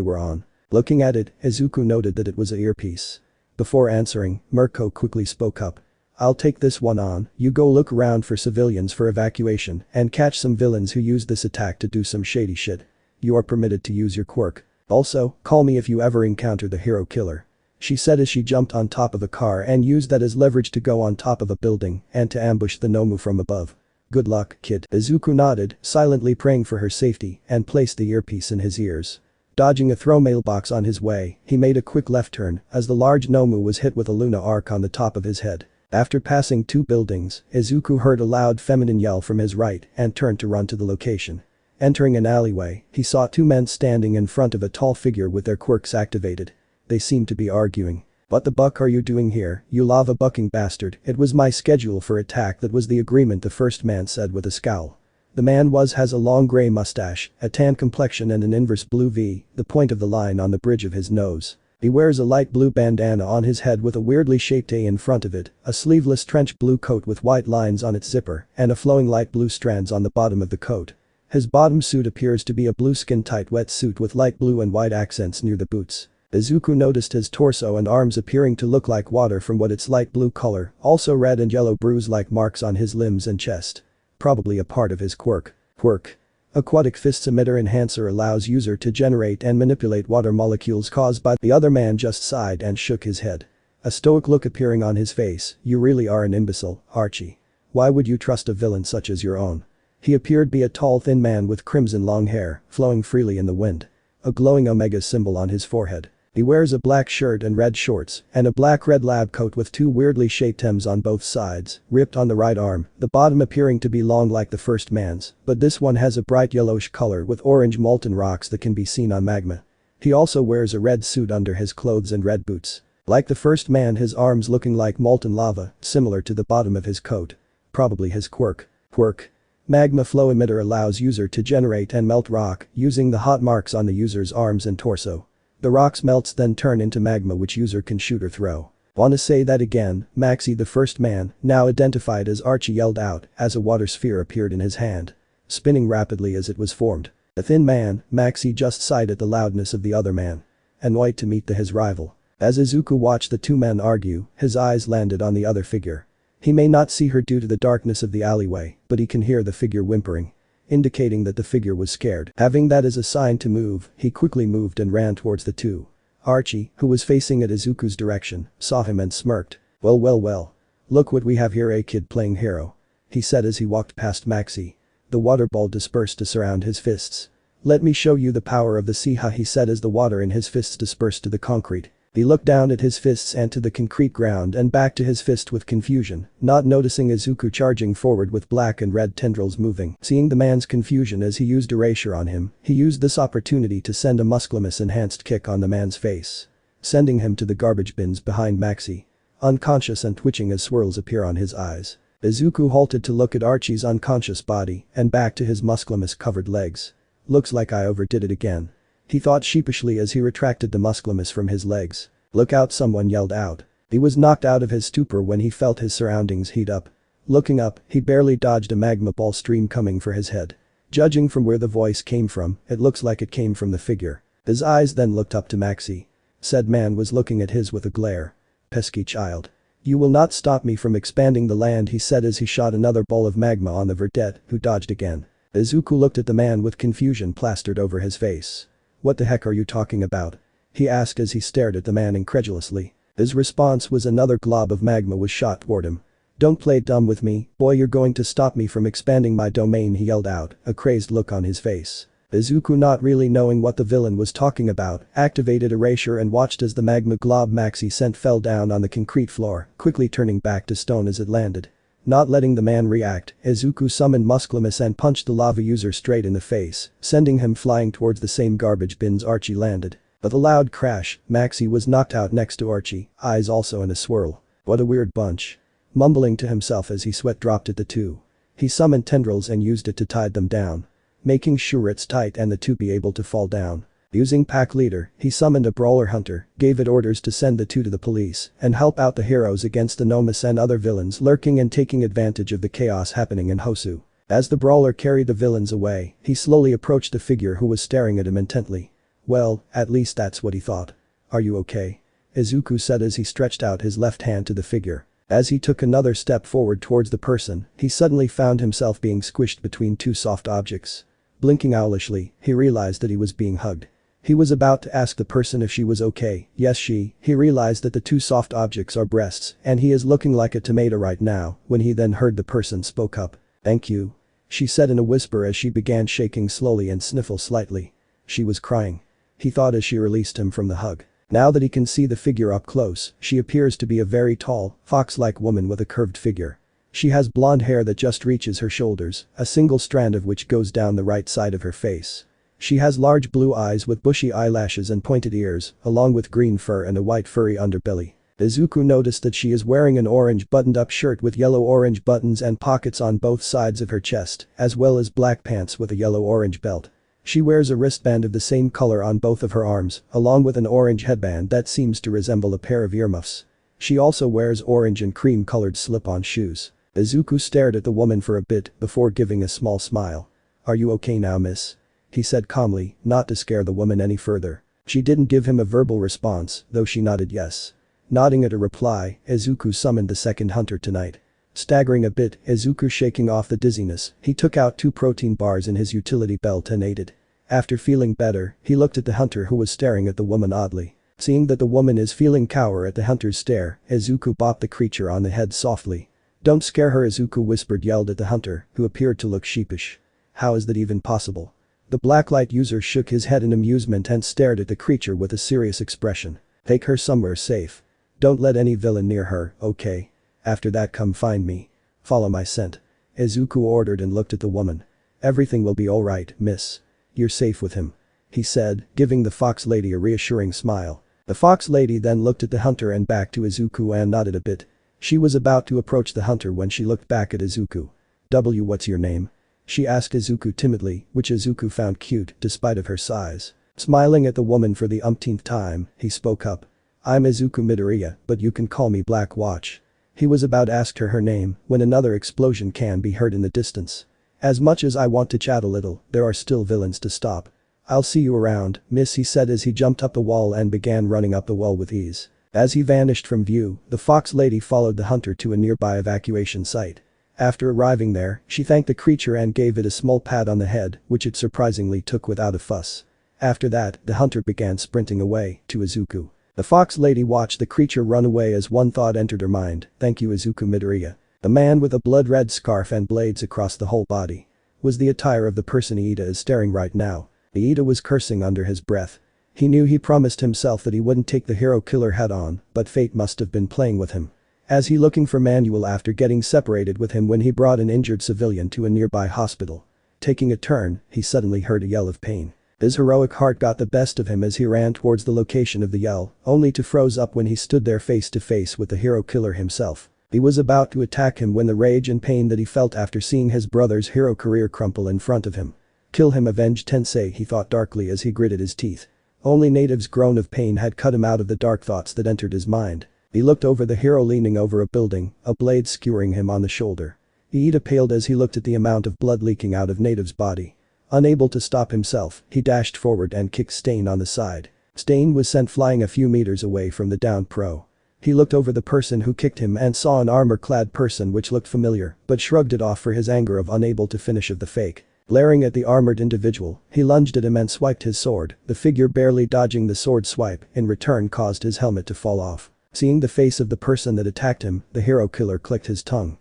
were on. Looking at it, Izuku noted that it was an earpiece. Before answering, Mirko quickly spoke up. "I'll take this one on, you go look around for civilians for evacuation and catch some villains who use this attack to do some shady shit. You are permitted to use your quirk. Also, call me if you ever encounter the hero killer," she said as she jumped on top of a car and used that as leverage to go on top of a building and to ambush the Nomu from above. "Good luck, kid." Izuku nodded, silently praying for her safety, and placed the earpiece in his ears. Dodging a throw mailbox on his way, he made a quick left turn as the large Nomu was hit with a Luna arc on the top of his head. After passing 2 buildings, Izuku heard a loud feminine yell from his right and turned to run to the location. Entering an alleyway, he saw 2 men standing in front of a tall figure with their quirks activated. They seemed to be arguing. "What the buck are you doing here, you lava-bucking bastard? It was my schedule for attack, that was the agreement," the first man said with a scowl. The man has a long grey mustache, a tan complexion and an inverse blue V, the point of the line on the bridge of his nose. He wears a light blue bandana on his head with a weirdly shaped A in front of it, a sleeveless trench blue coat with white lines on its zipper, and a flowing light blue strands on the bottom of the coat. His bottom suit appears to be a blue skin-tight wetsuit with light blue and white accents near the boots. Izuku noticed his torso and arms appearing to look like water from what its light blue color, also red and yellow bruise-like marks on his limbs and chest. Probably a part of his quirk. Quirk. Aquatic Fists Emitter Enhancer allows user to generate and manipulate water molecules caused by. The other man just sighed and shook his head. A stoic look appearing on his face. "You really are an imbecile, Archie. Why would you trust a villain such as your own?" He appeared to be a tall thin man with crimson long hair, flowing freely in the wind. A glowing omega symbol on his forehead. He wears a black shirt and red shorts, and a black-red lab coat with 2 weirdly shaped M's on both sides, ripped on the right arm, the bottom appearing to be long like the first man's, but this one has a bright yellowish color with orange molten rocks that can be seen on magma. He also wears a red suit under his clothes and red boots. Like the first man, his arms looking like molten lava, similar to the bottom of his coat. Probably his quirk. Quirk. Magma Flow Emitter allows user to generate and melt rock using the hot marks on the user's arms and torso. The rocks melts then turn into magma which user can shoot or throw. "Wanna say that again, Maxie?" the first man, now identified as Archie, yelled out as a water sphere appeared in his hand. Spinning rapidly as it was formed. A thin man, Maxi just sighed at the loudness of the other man. Annoyed to meet his rival. As Izuku watched the two men argue, his eyes landed on the other figure. He may not see her due to the darkness of the alleyway, but he can hear the figure whimpering, indicating that the figure was scared. Having that as a sign to move, he quickly moved and ran towards the two. Archie, who was facing at Izuku's direction, saw him and smirked. Well well well. Look what we have here, a kid playing hero. He said as he walked past Maxi. The water ball dispersed to surround his fists. Let me show you the power of the Siha, he said as the water in his fists dispersed to the concrete. He looked down at his fists and to the concrete ground and back to his fist with confusion, not noticing Izuku charging forward with black and red tendrils moving. Seeing the man's confusion as he used erasure on him, he used this opportunity to send a musclemus enhanced kick on the man's face, sending him to the garbage bins behind Maxi. Unconscious and twitching as swirls appear on his eyes. Izuku halted to look at Archie's unconscious body and back to his musclemus covered legs. Looks like I overdid it again. He thought sheepishly as he retracted the musclemus from his legs. Look out, someone yelled out. He was knocked out of his stupor when he felt his surroundings heat up. Looking up, he barely dodged a magma ball stream coming for his head. Judging from where the voice came from, it looks like it came from the figure. His eyes then looked up to Maxi. Said man was looking at his with a glare. Pesky child. You will not stop me from expanding the land, he said as he shot another ball of magma on the vedette, who dodged again. Izuku looked at the man with confusion plastered over his face. What the heck are you talking about? He asked as he stared at the man incredulously. His response was another glob of magma was shot toward him. Don't play dumb with me, boy, you're going to stop me from expanding my domain, he yelled out, a crazed look on his face. Izuku, not really knowing what the villain was talking about, activated erasure and watched as the magma glob Maxi sent fell down on the concrete floor, quickly turning back to stone as it landed. Not letting the man react, Izuku summoned musclemus and punched the lava user straight in the face, sending him flying towards the same garbage bins Archie landed. With a loud crash, Maxi was knocked out next to Archie, eyes also in a swirl. What a weird bunch. Mumbling to himself as he sweat dropped at the two. He summoned tendrils and used it to tie them down, making sure it's tight and the two be able to fall down. Using pack leader, he summoned a brawler hunter, gave it orders to send the two to the police and help out the heroes against the Nomus and other villains lurking and taking advantage of the chaos happening in Hosu. As the brawler carried the villains away, he slowly approached the figure who was staring at him intently. Well, at least that's what he thought. Are you okay? Izuku said as he stretched out his left hand to the figure. As he took another step forward towards the person, he suddenly found himself being squished between two soft objects. Blinking owlishly, he realized that he was being hugged. He was about to ask the person if she was okay. Yes, he realized that the two soft objects are breasts and he is looking like a tomato right now when he then heard the person spoke up. Thank you. She said in a whisper as she began shaking slowly and sniffle slightly. She was crying. He thought as she released him from the hug. Now that he can see the figure up close, she appears to be a very tall, fox-like woman with a curved figure. She has blonde hair that just reaches her shoulders, a single strand of which goes down the right side of her face. She has large blue eyes with bushy eyelashes and pointed ears, along with green fur and a white furry underbelly. Izuku noticed that she is wearing an orange buttoned-up shirt with yellow-orange buttons and pockets on both sides of her chest, as well as black pants with a yellow-orange belt. She wears a wristband of the same color on both of her arms, along with an orange headband that seems to resemble a pair of earmuffs. She also wears orange and cream-colored slip-on shoes. Izuku stared at the woman for a bit before giving a small smile. Are you okay now, miss? He said calmly, not to scare the woman any further. She didn't give him a verbal response, though she nodded yes. Nodding at a reply, Izuku summoned the second hunter tonight. Staggering a bit, Izuku shaking off the dizziness, he took out 2 protein bars in his utility belt and ate it. After feeling better, he looked at the hunter who was staring at the woman oddly. Seeing that the woman is feeling cower at the hunter's stare, Izuku bopped the creature on the head softly. Don't scare her, Izuku whispered yelled at the hunter, who appeared to look sheepish. How is that even possible? The blacklight user shook his head in amusement and stared at the creature with a serious expression. Take her somewhere safe. Don't let any villain near her, okay? After that come find me. Follow my scent. Izuku ordered and looked at the woman. Everything will be alright, miss. You're safe with him. He said, giving the fox lady a reassuring smile. The fox lady then looked at the hunter and back to Izuku and nodded a bit. She was about to approach the hunter when she looked back at Izuku. What's your name? She asked Izuku timidly, which Izuku found cute despite of her size. Smiling at the woman for the umpteenth time, he spoke up. I'm Izuku Midoriya, but you can call me Black Watch. He was about to ask her name when another explosion can be heard in the distance. As much as I want to chat a little, there are still villains to stop. I'll see you around, miss, he said as he jumped up the wall and began running up the wall with ease. As he vanished from view, the fox lady followed the hunter to a nearby evacuation site. After arriving there, she thanked the creature and gave it a small pat on the head, which it surprisingly took without a fuss. After that, the hunter began sprinting away to Izuku. The fox lady watched the creature run away as one thought entered her mind, thank you Izuku Midoriya. The man with a blood-red scarf and blades across the whole body was the attire of the person Iida is staring right now. Iida was cursing under his breath. He knew he promised himself that he wouldn't take the hero killer head on, but fate must have been playing with him. As he looking for Manuel after getting separated with him when he brought an injured civilian to a nearby hospital. Taking a turn, he suddenly heard a yell of pain. His heroic heart got the best of him as he ran towards the location of the yell, only to froze up when he stood there face to face with the hero killer himself. He was about to attack him when the rage and pain that he felt after seeing his brother's hero career crumple in front of him. Kill him, avenge Tensei, he thought darkly as he gritted his teeth. Only Native's groan of pain had cut him out of the dark thoughts that entered his mind. He looked over the hero leaning over a building, a blade skewering him on the shoulder. Iida paled as he looked at the amount of blood leaking out of Native's body. Unable to stop himself, he dashed forward and kicked Stain on the side. Stain was sent flying a few meters away from the downed pro. He looked over the person who kicked him and saw an armor-clad person which looked familiar, but shrugged it off for his anger of unable to finish of the fake. Glaring at the armored individual, he lunged at him and swiped his sword, the figure barely dodging the sword swipe, in return caused his helmet to fall off. Seeing the face of the person that attacked him, the hero killer clicked his tongue.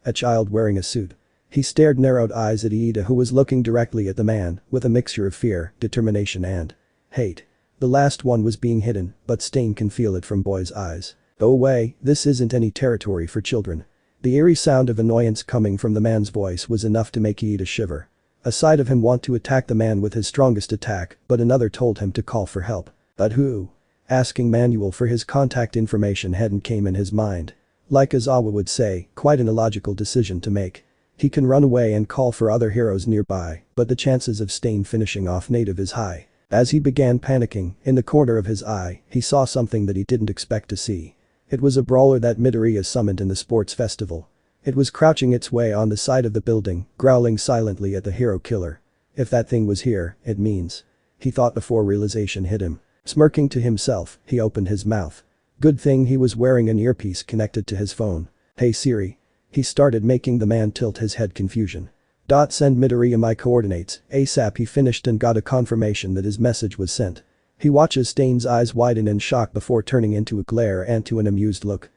A child wearing a suit. He stared narrowed eyes at Iida who was looking directly at the man, with a mixture of fear, determination and hate. The last one was being hidden, but Stain can feel it from boy's eyes. Go away, this isn't any territory for children. The eerie sound of annoyance coming from the man's voice was enough to make Iida shiver. A side of him wanted to attack the man with his strongest attack, but another told him to call for help. But who? Asking Manuel for his contact information hadn't came in his mind. Like Aizawa would say, quite an illogical decision to make. He can run away and call for other heroes nearby, but the chances of Stain finishing off Native is high. As he began panicking, in the corner of his eye, he saw something that he didn't expect to see. It was a brawler that Midoriya summoned in the sports festival. It was crouching its way on the side of the building, growling silently at the hero killer. If that thing was here, it means. He thought before realization hit him. Smirking to himself, he opened his mouth. Good thing he was wearing an earpiece connected to his phone. Hey Siri. He started making the man tilt his head confusion. Send Midoriya my coordinates, ASAP he finished and got a confirmation that his message was sent. He watches Stain's eyes widen in shock before turning into a glare and to an amused look.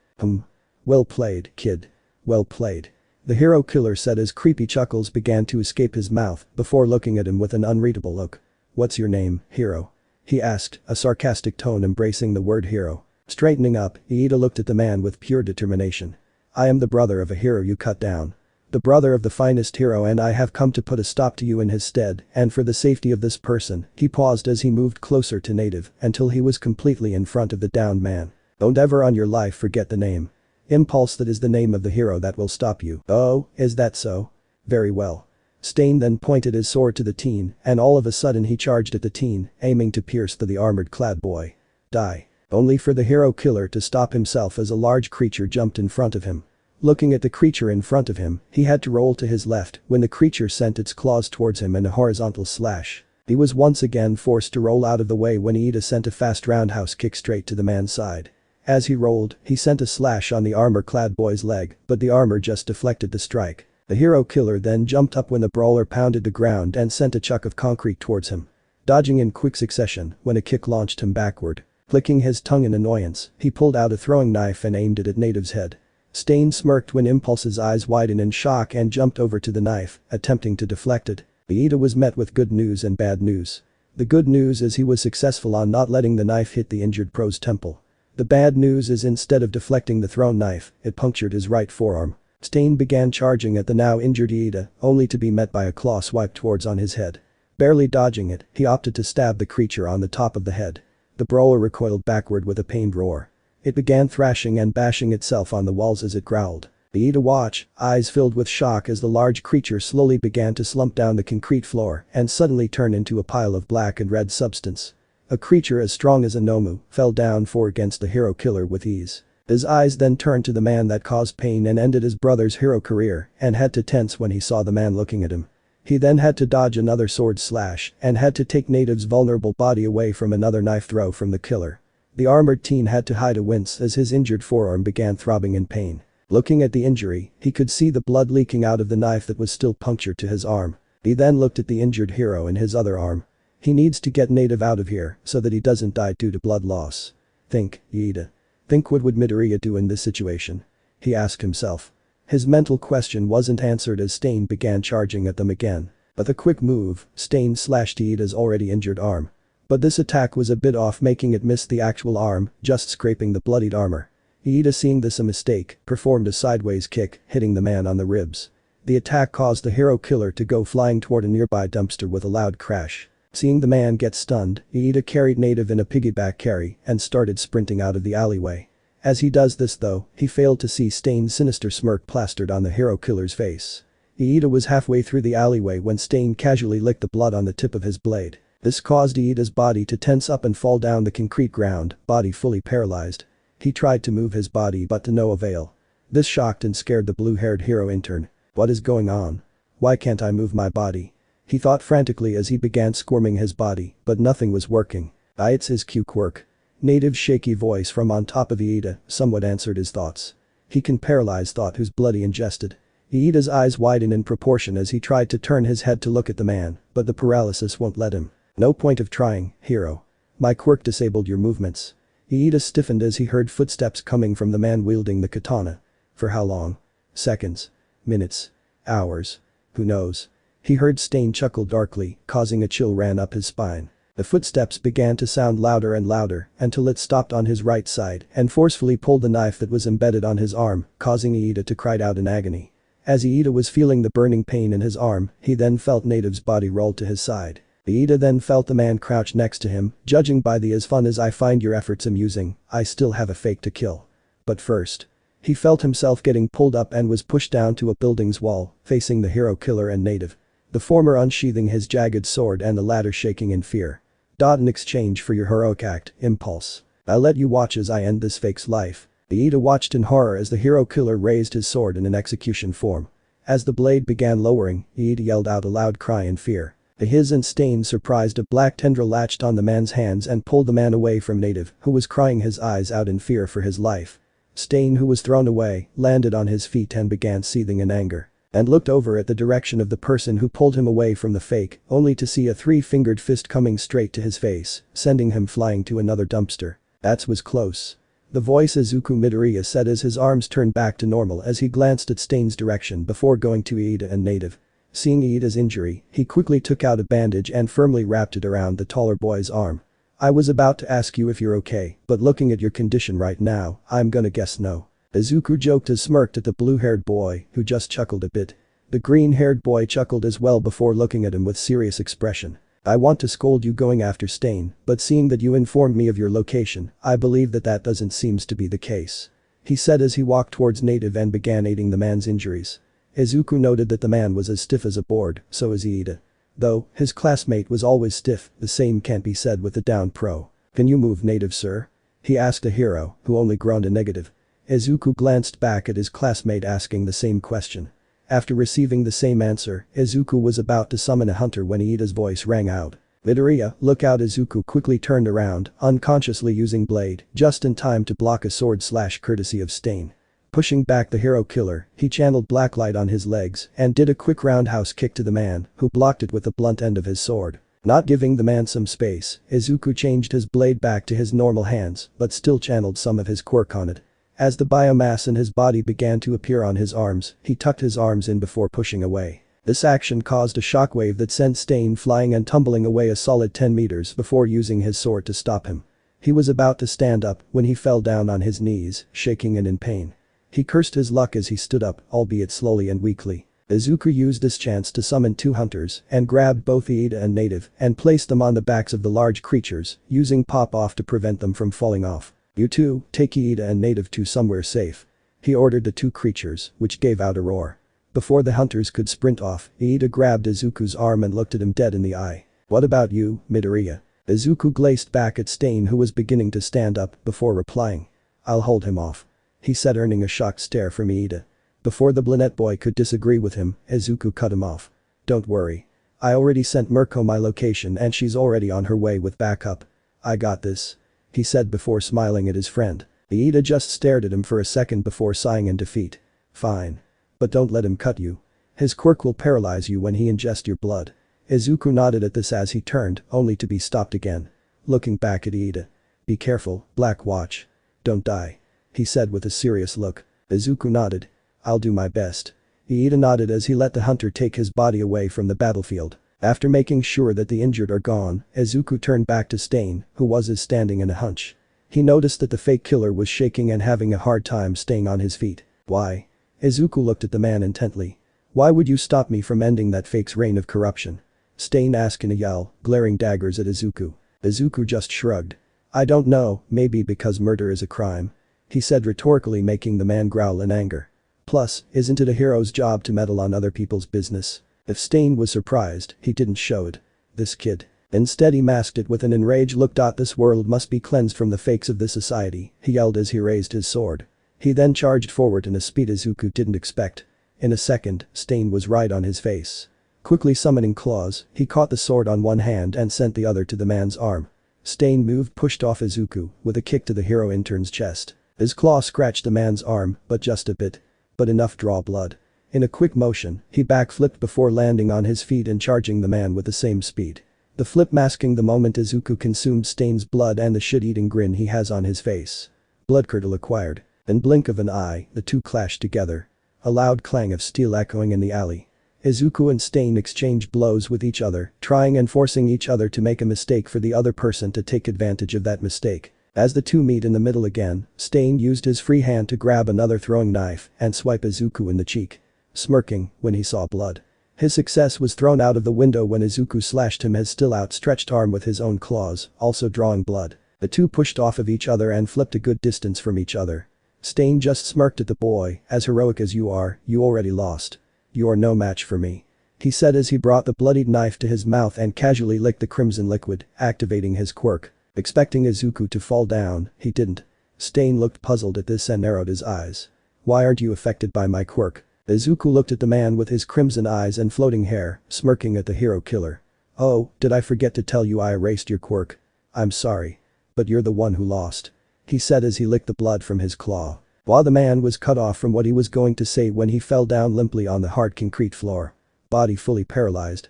Well played, kid. Well played. The hero killer said as creepy chuckles began to escape his mouth before looking at him with an unreadable look. What's your name, hero? He asked, a sarcastic tone embracing the word hero. Straightening up, Iida looked at the man with pure determination. I am the brother of a hero you cut down. The brother of the finest hero and I have come to put a stop to you in his stead and for the safety of this person, he paused as he moved closer to Native until he was completely in front of the downed man. Don't ever on your life forget the name. Impulse, that is the name of the hero that will stop you. Oh, is that so? Very well. Stain then pointed his sword to the teen and all of a sudden he charged at the teen, aiming to pierce the armored-clad boy. Die. Only for the hero killer to stop himself as a large creature jumped in front of him. Looking at the creature in front of him, he had to roll to his left when the creature sent its claws towards him in a horizontal slash. He was once again forced to roll out of the way when Iida sent a fast roundhouse kick straight to the man's side. As he rolled, he sent a slash on the armor-clad boy's leg, but the armor just deflected the strike. The hero killer then jumped up when the brawler pounded the ground and sent a chuck of concrete towards him. Dodging in quick succession when a kick launched him backward. Clicking his tongue in annoyance, he pulled out a throwing knife and aimed it at Native's head. Stain smirked when Impulse's eyes widened in shock and jumped over to the knife, attempting to deflect it. Iida was met with good news and bad news. The good news is he was successful on not letting the knife hit the injured pro's temple. The bad news is instead of deflecting the thrown knife, it punctured his right forearm. Stain began charging at the now injured Iida, only to be met by a claw swipe towards on his head. Barely dodging it, he opted to stab the creature on the top of the head. The brawler recoiled backward with a pained roar. It began thrashing and bashing itself on the walls as it growled. Iida watched, eyes filled with shock as the large creature slowly began to slump down the concrete floor and suddenly turn into a pile of black and red substance. A creature as strong as a Nomu fell down against the hero killer with ease. His eyes then turned to the man that caused pain and ended his brother's hero career and had to tense when he saw the man looking at him. He then had to dodge another sword slash and had to take Native's vulnerable body away from another knife throw from the killer. The armored teen had to hide a wince as his injured forearm began throbbing in pain. Looking at the injury, he could see the blood leaking out of the knife that was still punctured to his arm. He then looked at the injured hero in his other arm. He needs to get Native out of here so that he doesn't die due to blood loss. Think, Iida. Think what would Midoriya do in this situation? He asked himself. His mental question wasn't answered as Stain began charging at them again. With a quick move, Stain slashed Iida's already injured arm. But this attack was a bit off, making it miss the actual arm, just scraping the bloodied armor. Iida, seeing this a mistake, performed a sideways kick, hitting the man on the ribs. The attack caused the hero killer to go flying toward a nearby dumpster with a loud crash. Seeing the man get stunned, Iida carried Native in a piggyback carry and started sprinting out of the alleyway. As he does this though, he failed to see Stain's sinister smirk plastered on the hero killer's face. Iida was halfway through the alleyway when Stain casually licked the blood on the tip of his blade. This caused Iida's body to tense up and fall down the concrete ground, body fully paralyzed. He tried to move his body but to no avail. This shocked and scared the blue-haired hero intern. What is going on? Why can't I move my body? He thought frantically as he began squirming his body, but nothing was working. It's his quirk. Native's shaky voice from on top of Iida somewhat answered his thoughts. He can paralyze thought who's bloody ingested. Iida's eyes widened in proportion as he tried to turn his head to look at the man, but the paralysis won't let him. No point of trying, hero. My quirk disabled your movements. Iida stiffened as he heard footsteps coming from the man wielding the katana. For how long? Seconds. Minutes. Hours. Who knows? He heard Stain chuckle darkly, causing a chill ran up his spine. The footsteps began to sound louder and louder until it stopped on his right side and forcefully pulled the knife that was embedded on his arm, causing Iida to cry out in agony. As Iida was feeling the burning pain in his arm, he then felt Native's body roll to his side. Iida then felt the man crouch next to him, judging by the "as fun as I find your efforts amusing, I still have a fake to kill." But first. He felt himself getting pulled up and was pushed down to a building's wall, facing the hero killer and Native. The former unsheathing his jagged sword and the latter shaking in fear. In exchange for your heroic act, Impulse. I'll let you watch as I end this fake's life. Iida watched in horror as the hero killer raised his sword in an execution form. As the blade began lowering, Iida yelled out a loud cry in fear. His and Stain surprised, a black tendril latched on the man's hands and pulled the man away from Native, who was crying his eyes out in fear for his life. Stain, who was thrown away, landed on his feet and began seething in anger. And looked over at the direction of the person who pulled him away from the fake, only to see a three-fingered fist coming straight to his face, sending him flying to another dumpster. That was close. The voice Izuku Midoriya said as his arms turned back to normal as he glanced at Stain's direction before going to Iida and Native. Seeing Iida's injury, he quickly took out a bandage and firmly wrapped it around the taller boy's arm. I was about to ask you if you're okay, but looking at your condition right now, I'm gonna guess no. Izuku joked as smirked at the blue-haired boy, who just chuckled a bit. The green-haired boy chuckled as well before looking at him with serious expression. I want to scold you going after Stain, but seeing that you informed me of your location, I believe that doesn't seems to be the case. He said as he walked towards Native and began aiding the man's injuries. Izuku noted that the man was as stiff as a board, so is Iida. Though, his classmate was always stiff, the same can't be said with the down pro. Can you move, Native sir? He asked a hero, who only groaned a negative. Izuku glanced back at his classmate asking the same question. After receiving the same answer, Izuku was about to summon a hunter when Iida's voice rang out. Midoriya, look out. Izuku quickly turned around, unconsciously using blade, just in time to block a sword slash courtesy of Stain. Pushing back the hero killer, he channeled Blacklight on his legs and did a quick roundhouse kick to the man, who blocked it with the blunt end of his sword. Not giving the man some space, Izuku changed his blade back to his normal hands, but still channeled some of his quirk on it. As the biomass in his body began to appear on his arms, he tucked his arms in before pushing away. This action caused a shockwave that sent Stain flying and tumbling away a solid 10 meters before using his sword to stop him. He was about to stand up when he fell down on his knees, shaking and in pain. He cursed his luck as he stood up, albeit slowly and weakly. Izuku used this chance to summon two hunters and grabbed both Iida and Native and placed them on the backs of the large creatures, using pop-off to prevent them from falling off. You two, take Iida and Native to somewhere safe. He ordered the two creatures, which gave out a roar. Before the hunters could sprint off, Iida grabbed Izuku's arm and looked at him dead in the eye. What about you, Midoriya? Izuku glazed back at Stain, who was beginning to stand up, before replying. I'll hold him off. he said, earning a shocked stare from Iida. Before the brunette boy could disagree with him, Izuku cut him off. Don't worry. I already sent Mirko my location and she's already on her way with backup. I got this. He said before smiling at his friend. Iida just stared at him for a second before sighing in defeat. Fine. But don't let him cut you. His quirk will paralyze you when he ingests your blood. Izuku nodded at this as he turned, only to be stopped again. Looking back at Iida. Be careful, Black Watch. Don't die. He said with a serious look. Izuku nodded. I'll do my best. Iida nodded as he let the hunter take his body away from the battlefield. After making sure that the injured are gone, Izuku turned back to Stain, who was standing in a hunch. He noticed that the fake killer was shaking and having a hard time staying on his feet. Why? Izuku looked at the man intently. Why would you stop me from ending that fake's reign of corruption? Stain asked in a yell, glaring daggers at Izuku. Izuku just shrugged. I don't know, maybe because murder is a crime. He said rhetorically, making the man growl in anger. Plus, isn't it a hero's job to meddle on other people's business? If Stain was surprised, he didn't show it. This kid. Instead he masked it with an enraged look. This world must be cleansed from the fakes of this society, he yelled as he raised his sword. He then charged forward in a speed Izuku didn't expect. In a second, Stain was right on his face. Quickly summoning claws, he caught the sword on one hand and sent the other to the man's arm. Stain moved, pushed off Izuku, with a kick to the hero intern's chest. His claw scratched the man's arm, but just a bit. But enough draw blood. In a quick motion, he backflipped before landing on his feet and charging the man with the same speed. The flip masking the moment Izuku consumed Stain's blood and the shit-eating grin he has on his face. Blood curdle acquired. In blink of an eye, the two clashed together. A loud clang of steel echoing in the alley. Izuku and Stain exchanged blows with each other, trying and forcing each other to make a mistake for the other person to take advantage of that mistake. As the two meet in the middle again, Stain used his free hand to grab another throwing knife and swipe Izuku in the cheek. Smirking when he saw blood. His success was thrown out of the window when Izuku slashed him his still outstretched arm with his own claws, also drawing blood. The two pushed off of each other and flipped a good distance from each other. Stain just smirked at the boy. As heroic as you are, you already lost. You are no match for me. He said as he brought the bloodied knife to his mouth and casually licked the crimson liquid, activating his quirk. Expecting Izuku to fall down, he didn't. Stain looked puzzled at this and narrowed his eyes. Why aren't you affected by my quirk? Izuku looked at the man with his crimson eyes and floating hair, smirking at the hero killer. Oh, did I forget to tell you I erased your quirk? I'm sorry. But you're the one who lost. He said as he licked the blood from his claw. While the man was cut off from what he was going to say when he fell down limply on the hard concrete floor. Body fully paralyzed.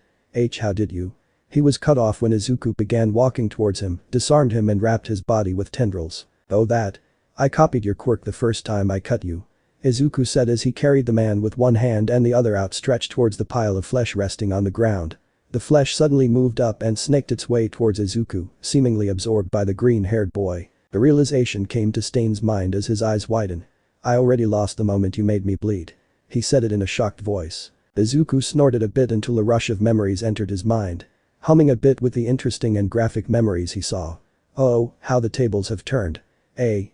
How did you? He was cut off when Izuku began walking towards him, disarmed him and wrapped his body with tendrils. Oh that. I copied your quirk the first time I cut you. Izuku said as he carried the man with one hand and the other outstretched towards the pile of flesh resting on the ground. The flesh suddenly moved up and snaked its way towards Izuku, seemingly absorbed by the green-haired boy. The realization came to Stain's mind as his eyes widened. I already lost the moment you made me bleed. He said it in a shocked voice. Izuku snorted a bit until a rush of memories entered his mind. Humming a bit with the interesting and graphic memories he saw. Oh, how the tables have turned.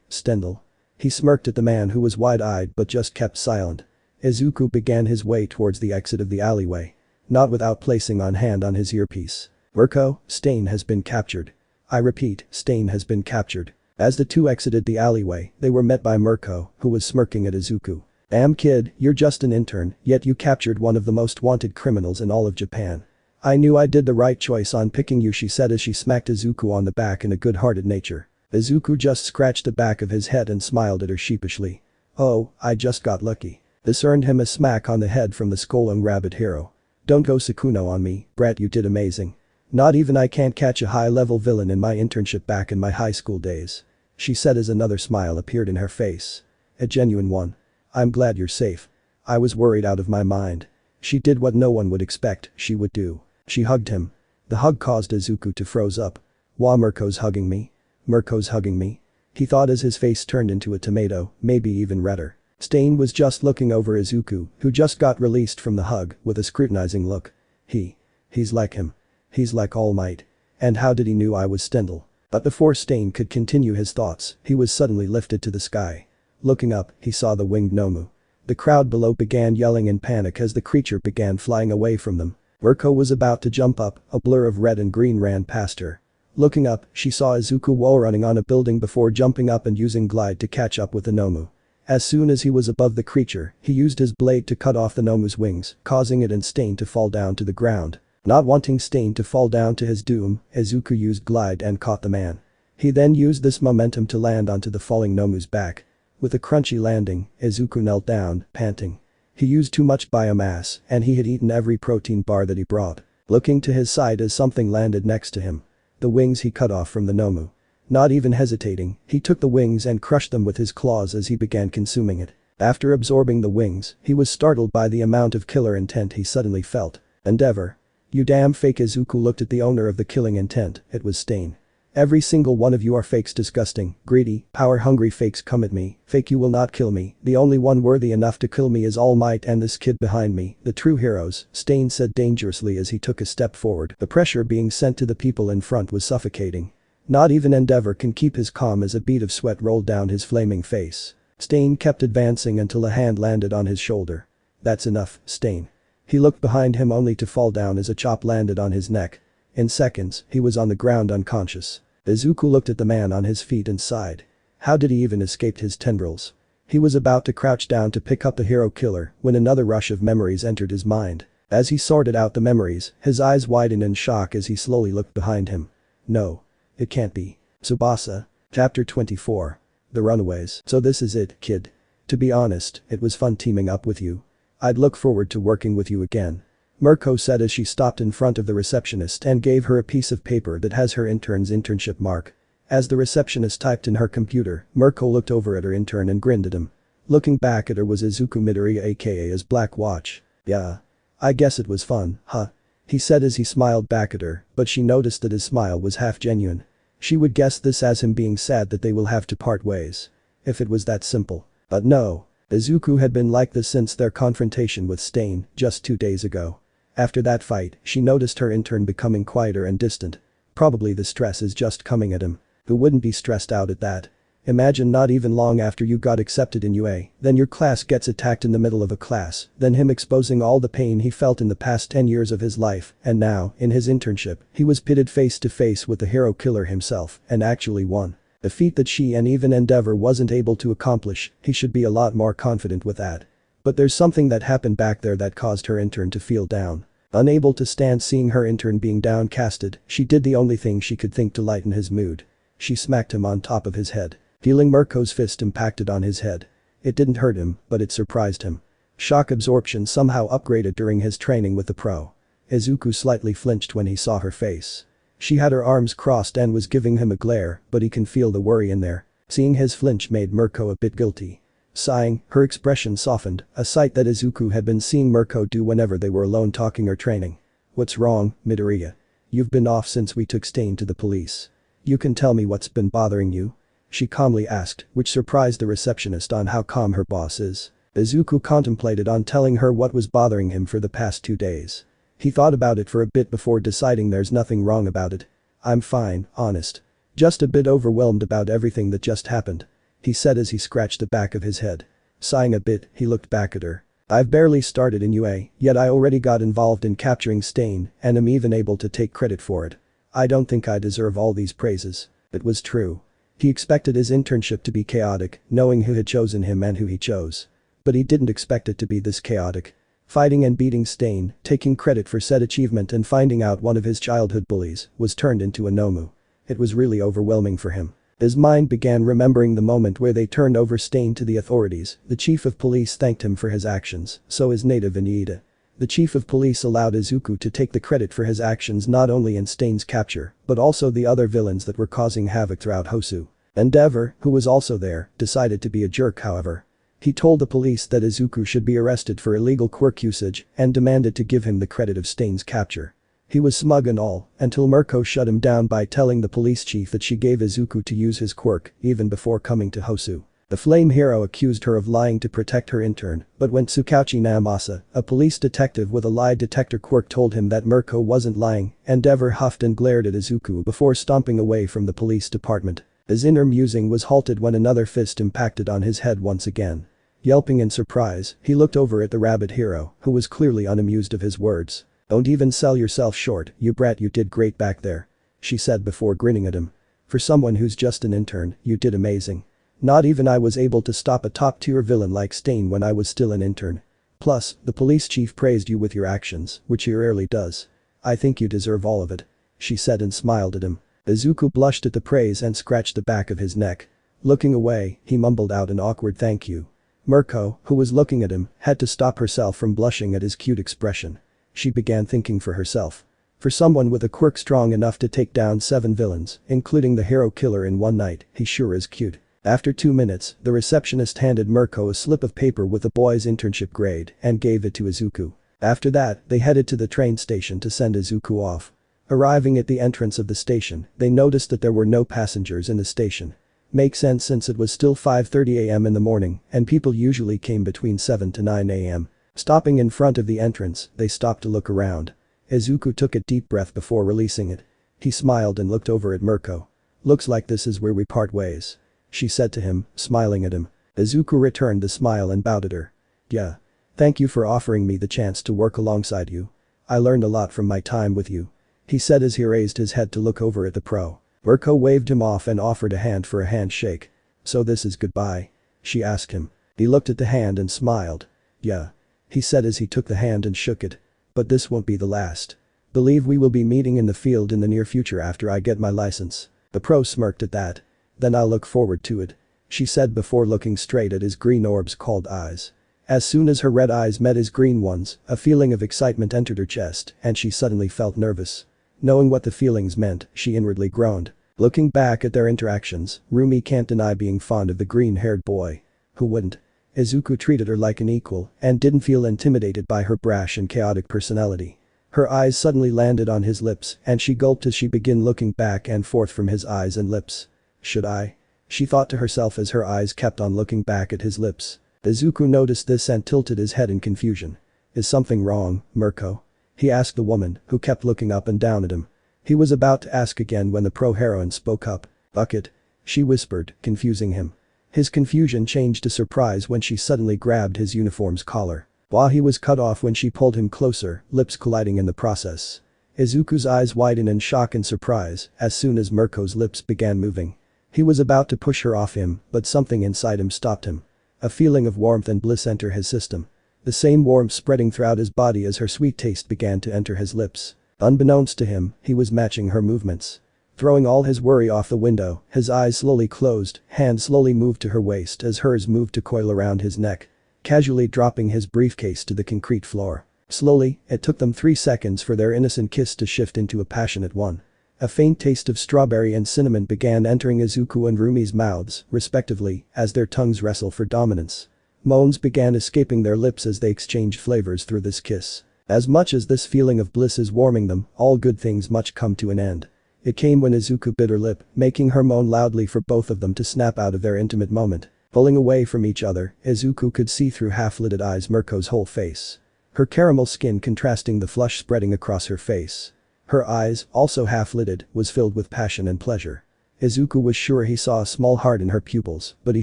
Stendhal. He smirked at the man who was wide-eyed but just kept silent. Izuku began his way towards the exit of the alleyway. Not without placing on hand on his earpiece. Mirko, Stain has been captured. I repeat, Stain has been captured. As the two exited the alleyway, they were met by Mirko, who was smirking at Izuku. Damn kid, you're just an intern, yet you captured one of the most wanted criminals in all of Japan. I knew I did the right choice on picking you, she said as she smacked Izuku on the back in a good-hearted nature. Izuku just scratched the back of his head and smiled at her sheepishly. Oh, I just got lucky. This earned him a smack on the head from the scolding rabbit hero. Don't go Sekuno on me, brat, you did amazing. Not even I can't catch a high-level villain in my internship back in my high school days. She said as another smile appeared in her face. A genuine one. I'm glad you're safe. I was worried out of my mind. She did what no one would expect she would do. She hugged him. The hug caused Izuku to froze up. Wah, Mirko's hugging me? Mirko's hugging me? He thought as his face turned into a tomato, maybe even redder. Stain was just looking over Izuku, who just got released from the hug, with a scrutinizing look. He's like him. He's like All Might. And how did he knew I was Stendhal? But before Stain could continue his thoughts, he was suddenly lifted to the sky. Looking up, he saw the winged Nomu. The crowd below began yelling in panic as the creature began flying away from them. Mirko was about to jump up, a blur of red and green ran past her. Looking up, she saw Izuku wall running on a building before jumping up and using glide to catch up with the Nomu. As soon as he was above the creature, he used his blade to cut off the Nomu's wings, causing it and Stain to fall down to the ground. Not wanting Stain to fall down to his doom, Izuku used glide and caught the man. He then used this momentum to land onto the falling Nomu's back. With a crunchy landing, Izuku knelt down, panting. He used too much biomass, and he had eaten every protein bar that he brought. Looking to his side as something landed next to him. The wings he cut off from the Nomu. Not even hesitating, he took the wings and crushed them with his claws as he began consuming it. After absorbing the wings, he was startled by the amount of killer intent he suddenly felt. Endeavor. You damn fake. Izuku looked at the owner of the killing intent, it was Stain. Every single one of you are fakes, disgusting, greedy, power-hungry fakes. Come at me, fake, you will not kill me, the only one worthy enough to kill me is All Might and this kid behind me, the true heroes, Stain said dangerously as he took a step forward. The pressure being sent to the people in front was suffocating. Not even Endeavor can keep his calm as a bead of sweat rolled down his flaming face. Stain kept advancing until a hand landed on his shoulder. That's enough, Stain. He looked behind him only to fall down as a chop landed on his neck. In seconds, he was on the ground unconscious. Izuku looked at the man on his feet and sighed. How did he even escape his tendrils? He was about to crouch down to pick up the hero killer when another rush of memories entered his mind. As he sorted out the memories, his eyes widened in shock as he slowly looked behind him. No. It can't be. Tsubasa. Chapter 24. The Runaways. So this is it, kid. To be honest, it was fun teaming up with you. I'd look forward to working with you again. Mirko said as she stopped in front of the receptionist and gave her a piece of paper that has her intern's internship mark. As the receptionist typed in her computer, Mirko looked over at her intern and grinned at him. Looking back at her was Izuku Midoriya aka as Black Watch. Yeah. I guess it was fun, huh? He said as he smiled back at her, but she noticed that his smile was half genuine. She would guess this as him being sad that they will have to part ways. If it was that simple. But no. Izuku had been like this since their confrontation with Stain just 2 days ago. After that fight, she noticed her intern becoming quieter and distant. Probably the stress is just coming at him. Who wouldn't be stressed out at that? Imagine not even long after you got accepted in UA, then your class gets attacked in the middle of a class, then him exposing all the pain he felt in the past 10 years of his life, and now, in his internship, he was pitted face to face with the hero killer himself, and actually won. A feat that she and even Endeavor wasn't able to accomplish, he should be a lot more confident with that. But there's something that happened back there that caused her intern to feel down. Unable to stand seeing her intern being downcasted, she did the only thing she could think to lighten his mood. She smacked him on top of his head. Feeling Mirko's fist impacted on his head. It didn't hurt him, but it surprised him. Shock absorption somehow upgraded during his training with the pro. Izuku slightly flinched when he saw her face. She had her arms crossed and was giving him a glare, but he can feel the worry in there. Seeing his flinch made Mirko a bit guilty. Sighing, her expression softened, a sight that Izuku had been seeing Mirko do whenever they were alone talking or training. What's wrong, Midoriya? You've been off since we took Stain to the police. You can tell me what's been bothering you? She calmly asked, which surprised the receptionist on how calm her boss is. Izuku contemplated on telling her what was bothering him for the past 2 days. He thought about it for a bit before deciding there's nothing wrong about it. I'm fine, honest. Just a bit overwhelmed about everything that just happened. He said as he scratched the back of his head. Sighing a bit, he looked back at her. I've barely started in UA, yet I already got involved in capturing Stain and am even able to take credit for it. I don't think I deserve all these praises. It was true. He expected his internship to be chaotic, knowing who had chosen him and who he chose. But he didn't expect it to be this chaotic. Fighting and beating Stain, taking credit for said achievement and finding out one of his childhood bullies was turned into a Nomu. It was really overwhelming for him. His mind began remembering the moment where they turned over Stain to the authorities. The chief of police thanked him for his actions, so is native Iida. The chief of police allowed Izuku to take the credit for his actions not only in Stain's capture, but also the other villains that were causing havoc throughout Hosu. Endeavor, who was also there, decided to be a jerk however. He told the police that Izuku should be arrested for illegal quirk usage and demanded to give him the credit of Stain's capture. He was smug and all, until Mirko shut him down by telling the police chief that she gave Izuku to use his quirk even before coming to Hosu. The flame hero accused her of lying to protect her intern, but when Tsukauchi Namasa, a police detective with a lie detector quirk told him that Mirko wasn't lying, Endeavor huffed and glared at Izuku before stomping away from the police department. His inner musing was halted when another fist impacted on his head once again. Yelping in surprise, he looked over at the rabbit hero, who was clearly unamused of his words. Don't even sell yourself short, you brat, you did great back there. She said before grinning at him. For someone who's just an intern, you did amazing. Not even I was able to stop a top-tier villain like Stain when I was still an intern. Plus, the police chief praised you with your actions, which he rarely does. I think you deserve all of it," she said and smiled at him. Izuku blushed at the praise and scratched the back of his neck. Looking away, he mumbled out an awkward thank you. Mirko, who was looking at him, had to stop herself from blushing at his cute expression. She began thinking for herself. For someone with a quirk strong enough to take down 7 villains, including the hero killer in one night, he sure is cute. After 2 minutes, the receptionist handed Mirko a slip of paper with the boy's internship grade and gave it to Izuku. After that, they headed to the train station to send Izuku off. Arriving at the entrance of the station, they noticed that there were no passengers in the station. Makes sense since it was still 5:30 a.m. in the morning and people usually came between 7 to 9 a.m. Stopping in front of the entrance, they stopped to look around. Izuku took a deep breath before releasing it. He smiled and looked over at Mirko. "Looks like this is where we part ways," she said to him, smiling at him. Izuku returned the smile and bowed at her. "Yeah. Thank you for offering me the chance to work alongside you. I learned a lot from my time with you," he said as he raised his head to look over at the pro. Mirko waved him off and offered a hand for a handshake. "So this is goodbye?" she asked him. He looked at the hand and smiled. "Yeah," he said as he took the hand and shook it. "But this won't be the last. Believe we will be meeting in the field in the near future after I get my license." The pro smirked at that. "Then I'll look forward to it," she said before looking straight at his green orbs-called eyes. As soon as her red eyes met his green ones, a feeling of excitement entered her chest and she suddenly felt nervous. Knowing what the feelings meant, she inwardly groaned. Looking back at their interactions, Rumi can't deny being fond of the green-haired boy. Who wouldn't? Izuku treated her like an equal and didn't feel intimidated by her brash and chaotic personality. Her eyes suddenly landed on his lips and she gulped as she began looking back and forth from his eyes and lips. "Should I?" she thought to herself as her eyes kept on looking back at his lips. Izuku noticed this and tilted his head in confusion. "Is something wrong, Mirko?" he asked the woman, who kept looking up and down at him. He was about to ask again when the pro-heroine spoke up. "Bucket," she whispered, confusing him. His confusion changed to surprise when she suddenly grabbed his uniform's collar. While he was cut off when she pulled him closer, lips colliding in the process. Izuku's eyes widened in shock and surprise as soon as Mirko's lips began moving. He was about to push her off him, but something inside him stopped him. A feeling of warmth and bliss entered his system. The same warmth spreading throughout his body as her sweet taste began to enter his lips. Unbeknownst to him, he was matching her movements. Throwing all his worry off the window, his eyes slowly closed, hands slowly moved to her waist as hers moved to coil around his neck. Casually dropping his briefcase to the concrete floor. Slowly, it took them 3 seconds for their innocent kiss to shift into a passionate one. A faint taste of strawberry and cinnamon began entering Izuku and Rumi's mouths, respectively, as their tongues wrestled for dominance. Moans began escaping their lips as they exchanged flavors through this kiss. As much as this feeling of bliss is warming them, all good things must come to an end. It came when Izuku bit her lip, making her moan loudly for both of them to snap out of their intimate moment. Pulling away from each other, Izuku could see through half-lidded eyes Mirko's whole face. Her caramel skin contrasting the flush spreading across her face. Her eyes, also half-lidded, was filled with passion and pleasure. Izuku was sure he saw a small heart in her pupils, but he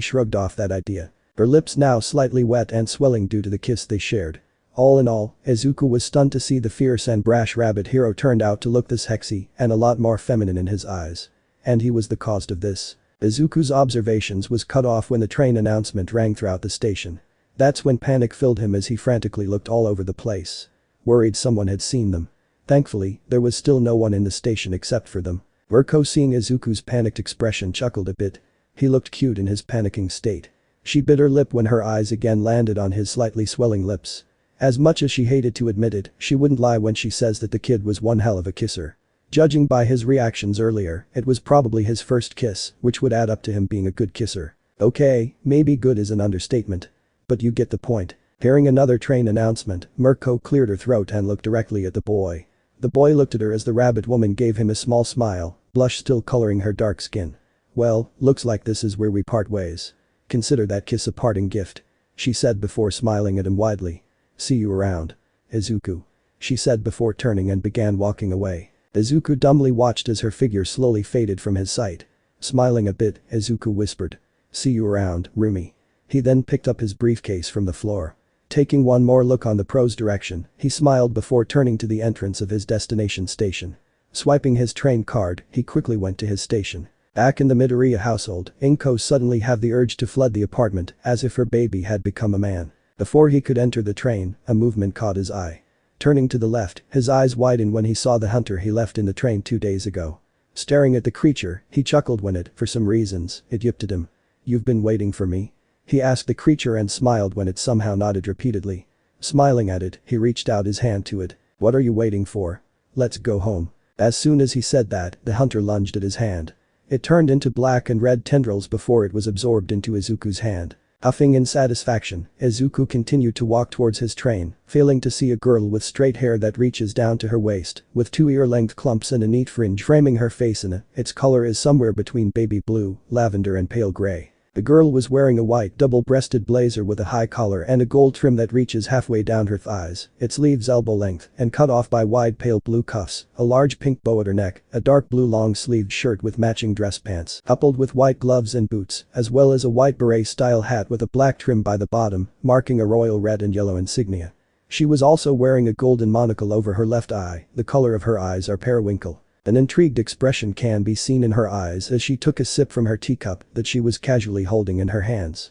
shrugged off that idea. Her lips now slightly wet and swelling due to the kiss they shared. All in all, Izuku was stunned to see the fierce and brash rabbit hero turned out to look this sexy and a lot more feminine in his eyes. And he was the cause of this. Izuku's observations was cut off when the train announcement rang throughout the station. That's when panic filled him as he frantically looked all over the place. Worried someone had seen them. Thankfully, there was still no one in the station except for them. Mirko, seeing Izuku's panicked expression, chuckled a bit. He looked cute in his panicking state. She bit her lip when her eyes again landed on his slightly swelling lips. As much as she hated to admit it, she wouldn't lie when she says that the kid was one hell of a kisser. Judging by his reactions earlier, it was probably his first kiss, which would add up to him being a good kisser. Okay, maybe good is an understatement. But you get the point. Hearing another train announcement, Mirko cleared her throat and looked directly at the boy. The boy looked at her as the rabbit woman gave him a small smile, blush still coloring her dark skin. "Well, looks like this is where we part ways. Consider that kiss a parting gift," she said before smiling at him widely. "See you around, Izuku," she said before turning and began walking away. Izuku dumbly watched as her figure slowly faded from his sight. Smiling a bit, Izuku whispered, "See you around, Rumi." He then picked up his briefcase from the floor. Taking one more look on the pro's direction, he smiled before turning to the entrance of his destination station. Swiping his train card, he quickly went to his station. Back in the Midoriya household, Inko suddenly had the urge to flood the apartment as if her baby had become a man. Before he could enter the train, a movement caught his eye. Turning to the left, his eyes widened when he saw the hunter he left in the train 2 days ago. Staring at the creature, he chuckled when for some reasons, it yipped at him. "You've been waiting for me?" He asked the creature and smiled when it somehow nodded repeatedly. Smiling at it, he reached out his hand to it. "What are you waiting for? Let's go home." As soon as he said that, the hunter lunged at his hand. It turned into black and red tendrils before it was absorbed into Izuku's hand. Huffing in satisfaction, Izuku continued to walk towards his train, failing to see a girl with straight hair that reaches down to her waist, with 2 ear-length clumps and a neat fringe framing her face in its color is somewhere between baby blue, lavender and pale gray. The girl was wearing a white double-breasted blazer with a high collar and a gold trim that reaches halfway down her thighs, its sleeves elbow length and cut off by wide pale blue cuffs, a large pink bow at her neck, a dark blue long-sleeved shirt with matching dress pants, coupled with white gloves and boots, as well as a white beret-style hat with a black trim by the bottom, marking a royal red and yellow insignia. She was also wearing a golden monocle over her left eye, the color of her eyes are periwinkle. An intrigued expression can be seen in her eyes as she took a sip from her teacup that she was casually holding in her hands.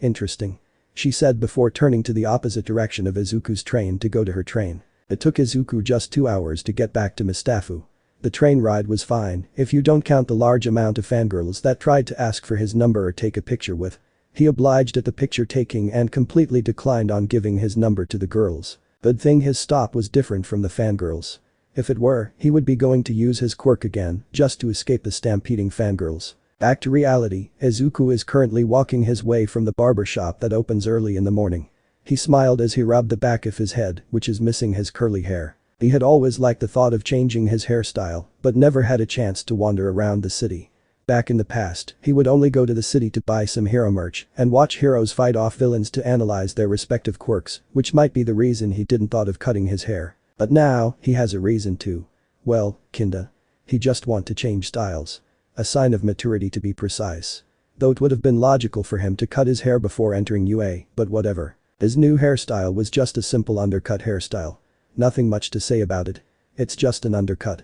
Interesting," she said before turning to the opposite direction of Izuku's train to go to her train. It took Izuku just 2 hours to get back to Mustafu. The train ride was fine, if you don't count the large amount of fangirls that tried to ask for his number or take a picture with. He obliged at the picture taking and completely declined on giving his number to the girls. Good thing his stop was different from the fangirls. If it were, he would be going to use his quirk again, just to escape the stampeding fangirls. Back to reality, Izuku is currently walking his way from the barber shop that opens early in the morning. He smiled as he rubbed the back of his head, which is missing his curly hair. He had always liked the thought of changing his hairstyle, but never had a chance to wander around the city. Back in the past, he would only go to the city to buy some hero merch and watch heroes fight off villains to analyze their respective quirks, which might be the reason he didn't thought of cutting his hair. But now, he has a reason to. Well, kinda. He just want to change styles. A sign of maturity to be precise. Though it would have been logical for him to cut his hair before entering UA, but whatever. His new hairstyle was just a simple undercut hairstyle. Nothing much to say about it. It's just an undercut.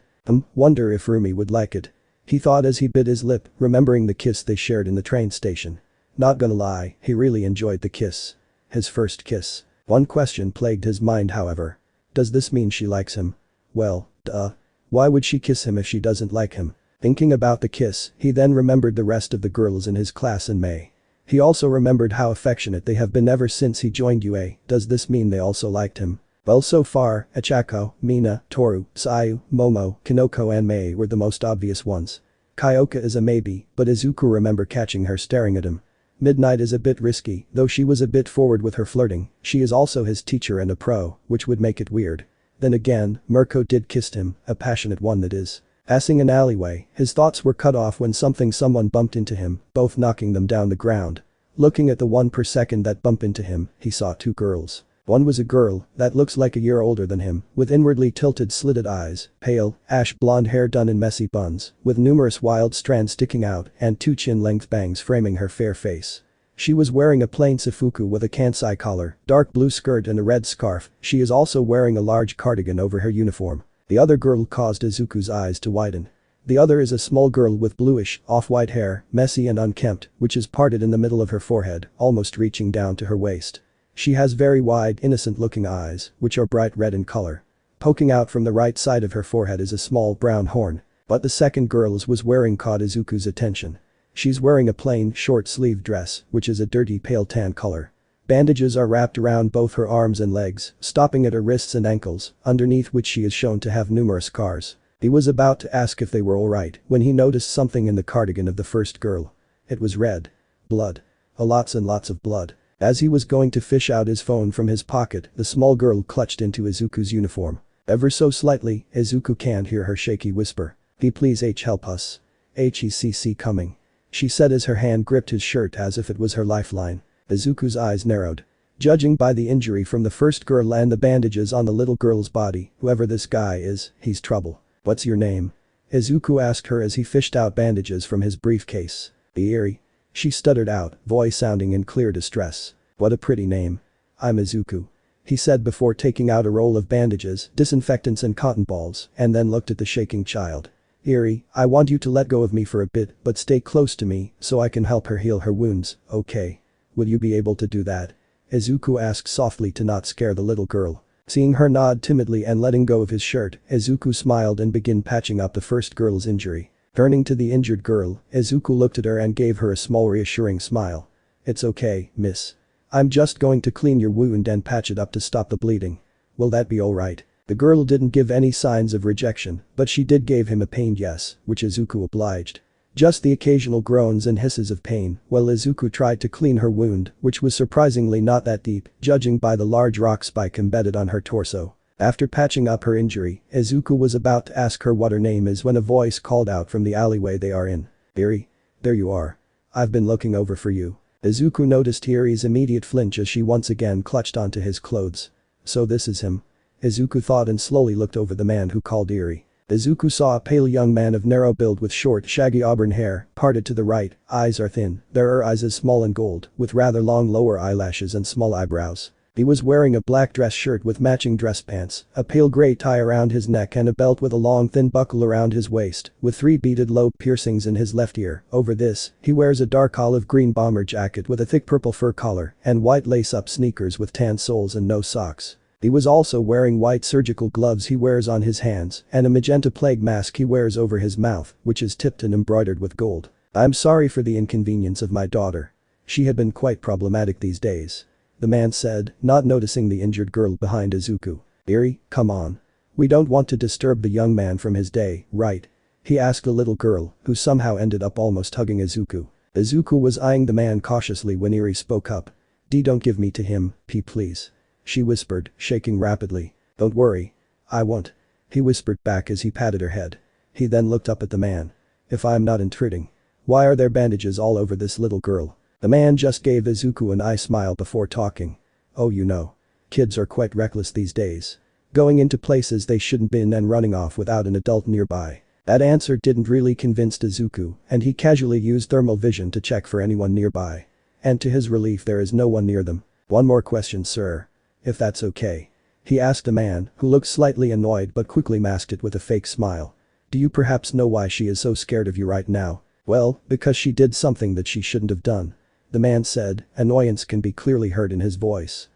Wonder if Rumi would like it. He thought as he bit his lip, remembering the kiss they shared in the train station. Not gonna lie, he really enjoyed the kiss. His first kiss. One question plagued his mind however. Does this mean she likes him? Well, duh. Why would she kiss him if she doesn't like him? Thinking about the kiss, he then remembered the rest of the girls in his class in May. He also remembered how affectionate they have been ever since he joined UA. Does this mean they also liked him? Well, so far, Achako, Mina, Toru, Sayu, Momo, Kinoko and Mei were the most obvious ones. Kyoka is a maybe, but Izuku remember catching her staring at him. Midnight is a bit risky, though she was a bit forward with her flirting. She is also his teacher and a pro, which would make it weird. Then again, Mirko did kiss him, a passionate one that is. Passing an alleyway, his thoughts were cut off when someone bumped into him, both knocking them down the ground. Looking at the 1 per second that bumped into him, he saw 2 girls. One was a girl that looks like a year older than him, with inwardly tilted slitted eyes, pale, ash blonde hair done in messy buns, with numerous wild strands sticking out and 2 chin-length bangs framing her fair face. She was wearing a plain sifuku with a kansai collar, dark blue skirt and a red scarf. She is also wearing a large cardigan over her uniform. The other girl caused Izuku's eyes to widen. The other is a small girl with bluish, off-white hair, messy and unkempt, which is parted in the middle of her forehead, almost reaching down to her waist. She has very wide, innocent-looking eyes, which are bright red in color. Poking out from the right side of her forehead is a small brown horn. But the second girl's was wearing caught Izuku's attention. She's wearing a plain, short-sleeved dress, which is a dirty pale tan color. Bandages are wrapped around both her arms and legs, stopping at her wrists and ankles, underneath which she is shown to have numerous scars. He was about to ask if they were alright when he noticed something in the cardigan of the first girl. It was red. Blood. Lots and lots of blood. As he was going to fish out his phone from his pocket, the small girl clutched into Izuku's uniform. Ever so slightly, Izuku can't hear her shaky whisper. Please help us. HECC coming. She said as her hand gripped his shirt as if it was her lifeline. Izuku's eyes narrowed. Judging by the injury from the first girl and the bandages on the little girl's body, whoever this guy is, he's trouble. What's your name? Izuku asked her as he fished out bandages from his briefcase. Iiri. She stuttered out, voice sounding in clear distress. What a pretty name. I'm Izuku. He said before taking out a roll of bandages, disinfectants and cotton balls, and then looked at the shaking child. Eri, I want you to let go of me for a bit but stay close to me so I can help her heal her wounds, okay? Will you be able to do that? Izuku asked softly to not scare the little girl. Seeing her nod timidly and letting go of his shirt, Izuku smiled and began patching up the first girl's injury. Turning to the injured girl, Izuku looked at her and gave her a small reassuring smile. It's okay, miss. I'm just going to clean your wound and patch it up to stop the bleeding. Will that be alright? The girl didn't give any signs of rejection, but she did give him a pained yes, which Izuku obliged. Just the occasional groans and hisses of pain while Izuku tried to clean her wound, which was surprisingly not that deep, judging by the large rock spike embedded on her torso. After patching up her injury, Izuku was about to ask her what her name is when a voice called out from the alleyway they are in. Eri? There you are. I've been looking over for you. Izuku noticed Eri's immediate flinch as she once again clutched onto his clothes. So this is him. Izuku thought and slowly looked over the man who called Eri. Izuku saw a pale young man of narrow build with short, shaggy auburn hair, parted to the right, eyes are thin, their eyes is small and gold, with rather long lower eyelashes and small eyebrows. He was wearing a black dress shirt with matching dress pants, a pale gray tie around his neck and a belt with a long thin buckle around his waist, with 3 beaded lobe piercings in his left ear. Over this, he wears a dark olive green bomber jacket with a thick purple fur collar and white lace-up sneakers with tan soles and no socks. He was also wearing white surgical gloves he wears on his hands and a magenta plague mask he wears over his mouth, which is tipped and embroidered with gold. I'm sorry for the inconvenience of my daughter. She had been quite problematic these days. The man said, not noticing the injured girl behind Izuku. Eri, come on. We don't want to disturb the young man from his day, right? He asked the little girl, who somehow ended up almost hugging Izuku. Izuku was eyeing the man cautiously when Eri spoke up. Don't give me to him, please. She whispered, shaking rapidly. Don't worry. I won't. He whispered back as he patted her head. He then looked up at the man. If I'm not intruding. Why are there bandages all over this little girl? The man just gave Izuku an eye smile before talking. Oh, you know. Kids are quite reckless these days. Going into places they shouldn't been and running off without an adult nearby. That answer didn't really convince Izuku, and he casually used thermal vision to check for anyone nearby. And to his relief there is no one near them. One more question, sir. If that's okay. He asked the man, who looked slightly annoyed but quickly masked it with a fake smile. Do you perhaps know why she is so scared of you right now? Well, because she did something that she shouldn't have done. The man said, annoyance can be clearly heard in his voice.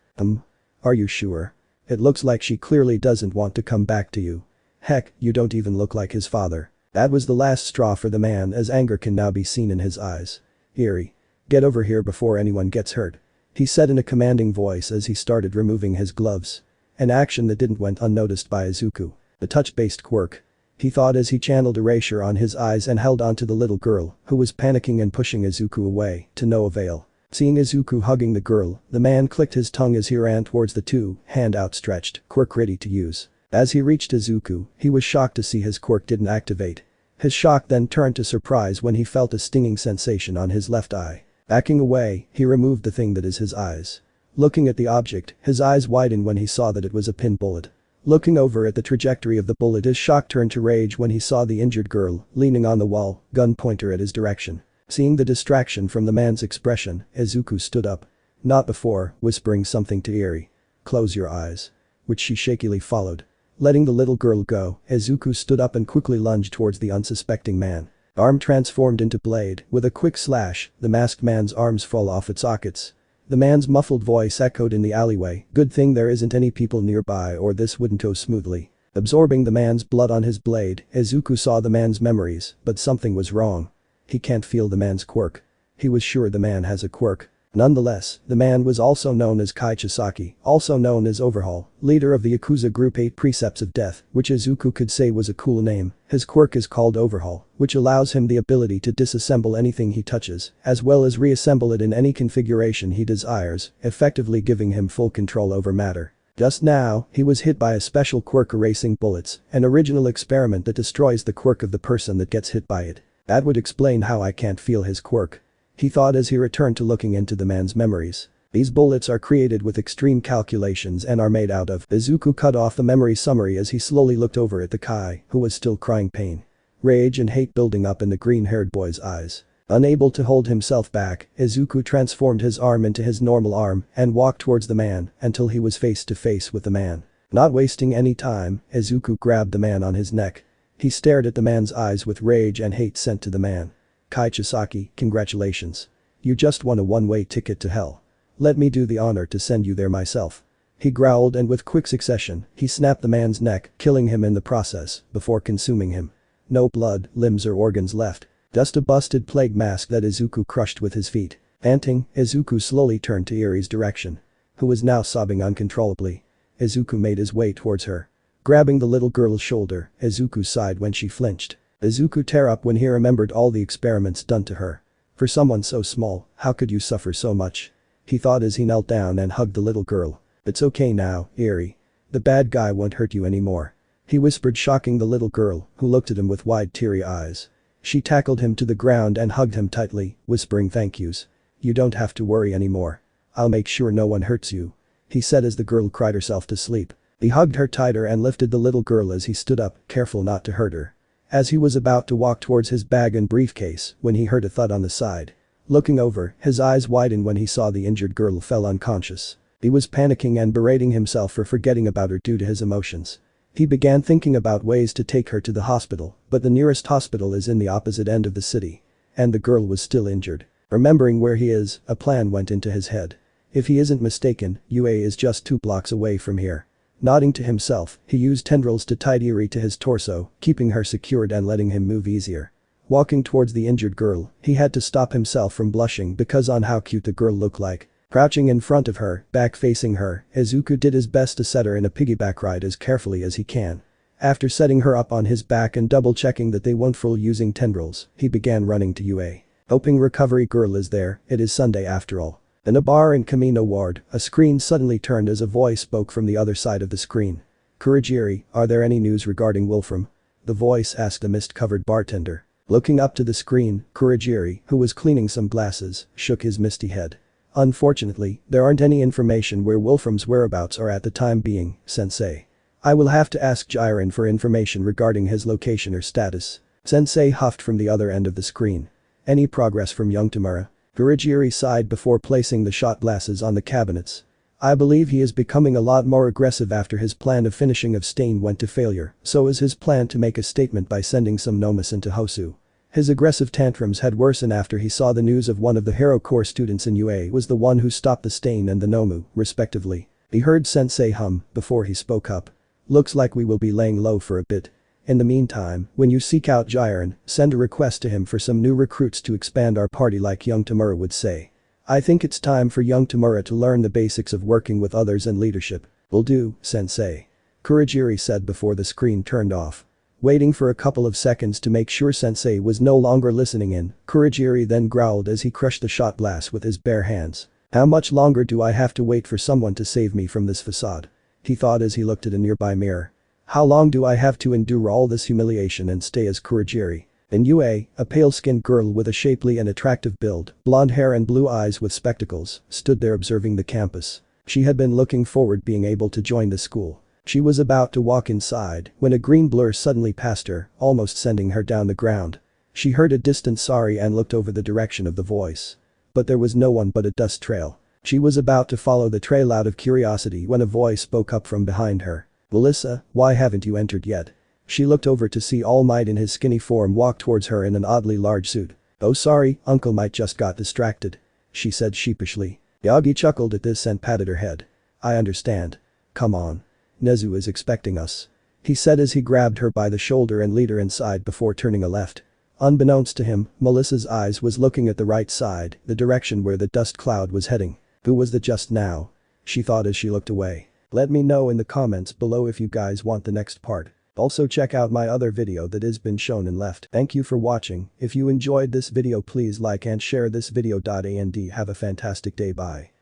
Are you sure? It looks like she clearly doesn't want to come back to you. Heck, you don't even look like his father. That was the last straw for the man as anger can now be seen in his eyes. Eri. Get over here before anyone gets hurt. He said in a commanding voice as he started removing his gloves. An action that didn't went unnoticed by Izuku. The touch-based quirk. He thought as he channeled erasure on his eyes and held onto the little girl, who was panicking and pushing Izuku away, to no avail. Seeing Izuku hugging the girl, the man clicked his tongue as he ran towards the two, hand outstretched, quirk ready to use. As he reached Izuku, he was shocked to see his quirk didn't activate. His shock then turned to surprise when he felt a stinging sensation on his left eye. Backing away, he removed the thing that is his eyes. Looking at the object, his eyes widened when he saw that it was a pin bullet. Looking over at the trajectory of the bullet, his shock turned to rage when he saw the injured girl, leaning on the wall, gun pointer at his direction. Seeing the distraction from the man's expression, Izuku stood up. Not before, whispering something to Eri. Close your eyes. Which she shakily followed. Letting the little girl go, Izuku stood up and quickly lunged towards the unsuspecting man. Arm transformed into blade, with a quick slash, the masked man's arms fall off its sockets. The man's muffled voice echoed in the alleyway, good thing there isn't any people nearby or this wouldn't go smoothly. Absorbing the man's blood on his blade, Izuku saw the man's memories, but something was wrong. He can't feel the man's quirk. He was sure the man has a quirk. Nonetheless, the man was also known as Kai Chisaki, also known as Overhaul, leader of the Yakuza Group 8 Precepts of Death, which Izuku could say was a cool name. His quirk is called Overhaul, which allows him the ability to disassemble anything he touches, as well as reassemble it in any configuration he desires, effectively giving him full control over matter. Just now, he was hit by a special quirk erasing bullets, an original experiment that destroys the quirk of the person that gets hit by it. That would explain how I can't feel his quirk. He thought as he returned to looking into the man's memories. These bullets are created with extreme calculations and are made out of. Izuku cut off the memory summary as he slowly looked over at the Kai, who was still crying pain. Rage and hate building up in the green-haired boy's eyes. Unable to hold himself back, Izuku transformed his arm into his normal arm and walked towards the man until he was face to face with the man. Not wasting any time, Izuku grabbed the man on his neck. He stared at the man's eyes with rage and hate sent to the man. Kai Chisaki, congratulations. You just won a one-way ticket to hell. Let me do the honor to send you there myself. He growled and with quick succession, he snapped the man's neck, killing him in the process, before consuming him. No blood, limbs or organs left. Just a busted plague mask that Izuku crushed with his feet. Panting, Izuku slowly turned to Eri's direction. Who was now sobbing uncontrollably. Izuku made his way towards her. Grabbing the little girl's shoulder, Izuku sighed when she flinched. Izuku tear up when he remembered all the experiments done to her. For someone so small, how could you suffer so much? He thought as he knelt down and hugged the little girl. It's okay now, Eri. The bad guy won't hurt you anymore. He whispered, shocking the little girl, who looked at him with wide teary eyes. She tackled him to the ground and hugged him tightly, whispering thank yous. You don't have to worry anymore. I'll make sure no one hurts you. He said as the girl cried herself to sleep. He hugged her tighter and lifted the little girl as he stood up, careful not to hurt her. As he was about to walk towards his bag and briefcase, when he heard a thud on the side. Looking over, his eyes widened when he saw the injured girl fell unconscious. He was panicking and berating himself for forgetting about her due to his emotions. He began thinking about ways to take her to the hospital, but the nearest hospital is in the opposite end of the city. And the girl was still injured. Remembering where he is, a plan went into his head. If he isn't mistaken, UA is just 2 blocks away from here. Nodding to himself, he used tendrils to tie Eri to his torso, keeping her secured and letting him move easier. Walking towards the injured girl, he had to stop himself from blushing because on how cute the girl looked like. Crouching in front of her, back facing her, Izuku did his best to set her in a piggyback ride as carefully as he can. After setting her up on his back and double-checking that they won't fall using tendrils, he began running to UA. Hoping recovery girl is there, it is Sunday after all. In a bar in Kamino Ward, a screen suddenly turned as a voice spoke from the other side of the screen. Kurogiri, are there any news regarding Wolfram? The voice asked a mist-covered bartender. Looking up to the screen, Kurogiri, who was cleaning some glasses, shook his misty head. Unfortunately, there aren't any information where Wolfram's whereabouts are at the time being, Sensei. I will have to ask Jiren for information regarding his location or status. Sensei huffed from the other end of the screen. Any progress from young Tamura? Kurogiri sighed before placing the shot glasses on the cabinets. I believe he is becoming a lot more aggressive after his plan of finishing of Stain went to failure, so is his plan to make a statement by sending some Nomus into Hosu. His aggressive tantrums had worsened after he saw the news of one of the Hero Corps students in UA was the one who stopped the Stain and the Nomu, respectively. He heard Sensei hum before he spoke up. Looks like we will be laying low for a bit. In the meantime, when you seek out Jiren, send a request to him for some new recruits to expand our party like young Tamura would say. I think it's time for young Tamura to learn the basics of working with others and leadership. Will do, Sensei. Kurogiri said before the screen turned off. Waiting for a couple of seconds to make sure Sensei was no longer listening in, Kurogiri then growled as he crushed the shot glass with his bare hands. How much longer do I have to wait for someone to save me from this facade? He thought as he looked at a nearby mirror. How long do I have to endure all this humiliation and stay as Kurogiri? In UA, a pale-skinned girl with a shapely and attractive build, blonde hair and blue eyes with spectacles, stood there observing the campus. She had been looking forward being able to join the school. She was about to walk inside when a green blur suddenly passed her, almost sending her down the ground. She heard a distant sorry and looked over the direction of the voice. But there was no one but a dust trail. She was about to follow the trail out of curiosity when a voice spoke up from behind her. Melissa, why haven't you entered yet? She looked over to see All Might in his skinny form walk towards her in an oddly large suit. Oh sorry, Uncle Might just got distracted. She said sheepishly. Yagi chuckled at this and patted her head. I understand. Come on. Nezu is expecting us. He said as he grabbed her by the shoulder and led her inside before turning a left. Unbeknownst to him, Melissa's eyes was looking at the right side, the direction where the dust cloud was heading. Who was that just now? She thought as she looked away. Let me know in the comments below if you guys want the next part. Also check out my other video that has been shown and left. Thank you for watching. If you enjoyed this video please like and share this video. And have a fantastic day. Bye.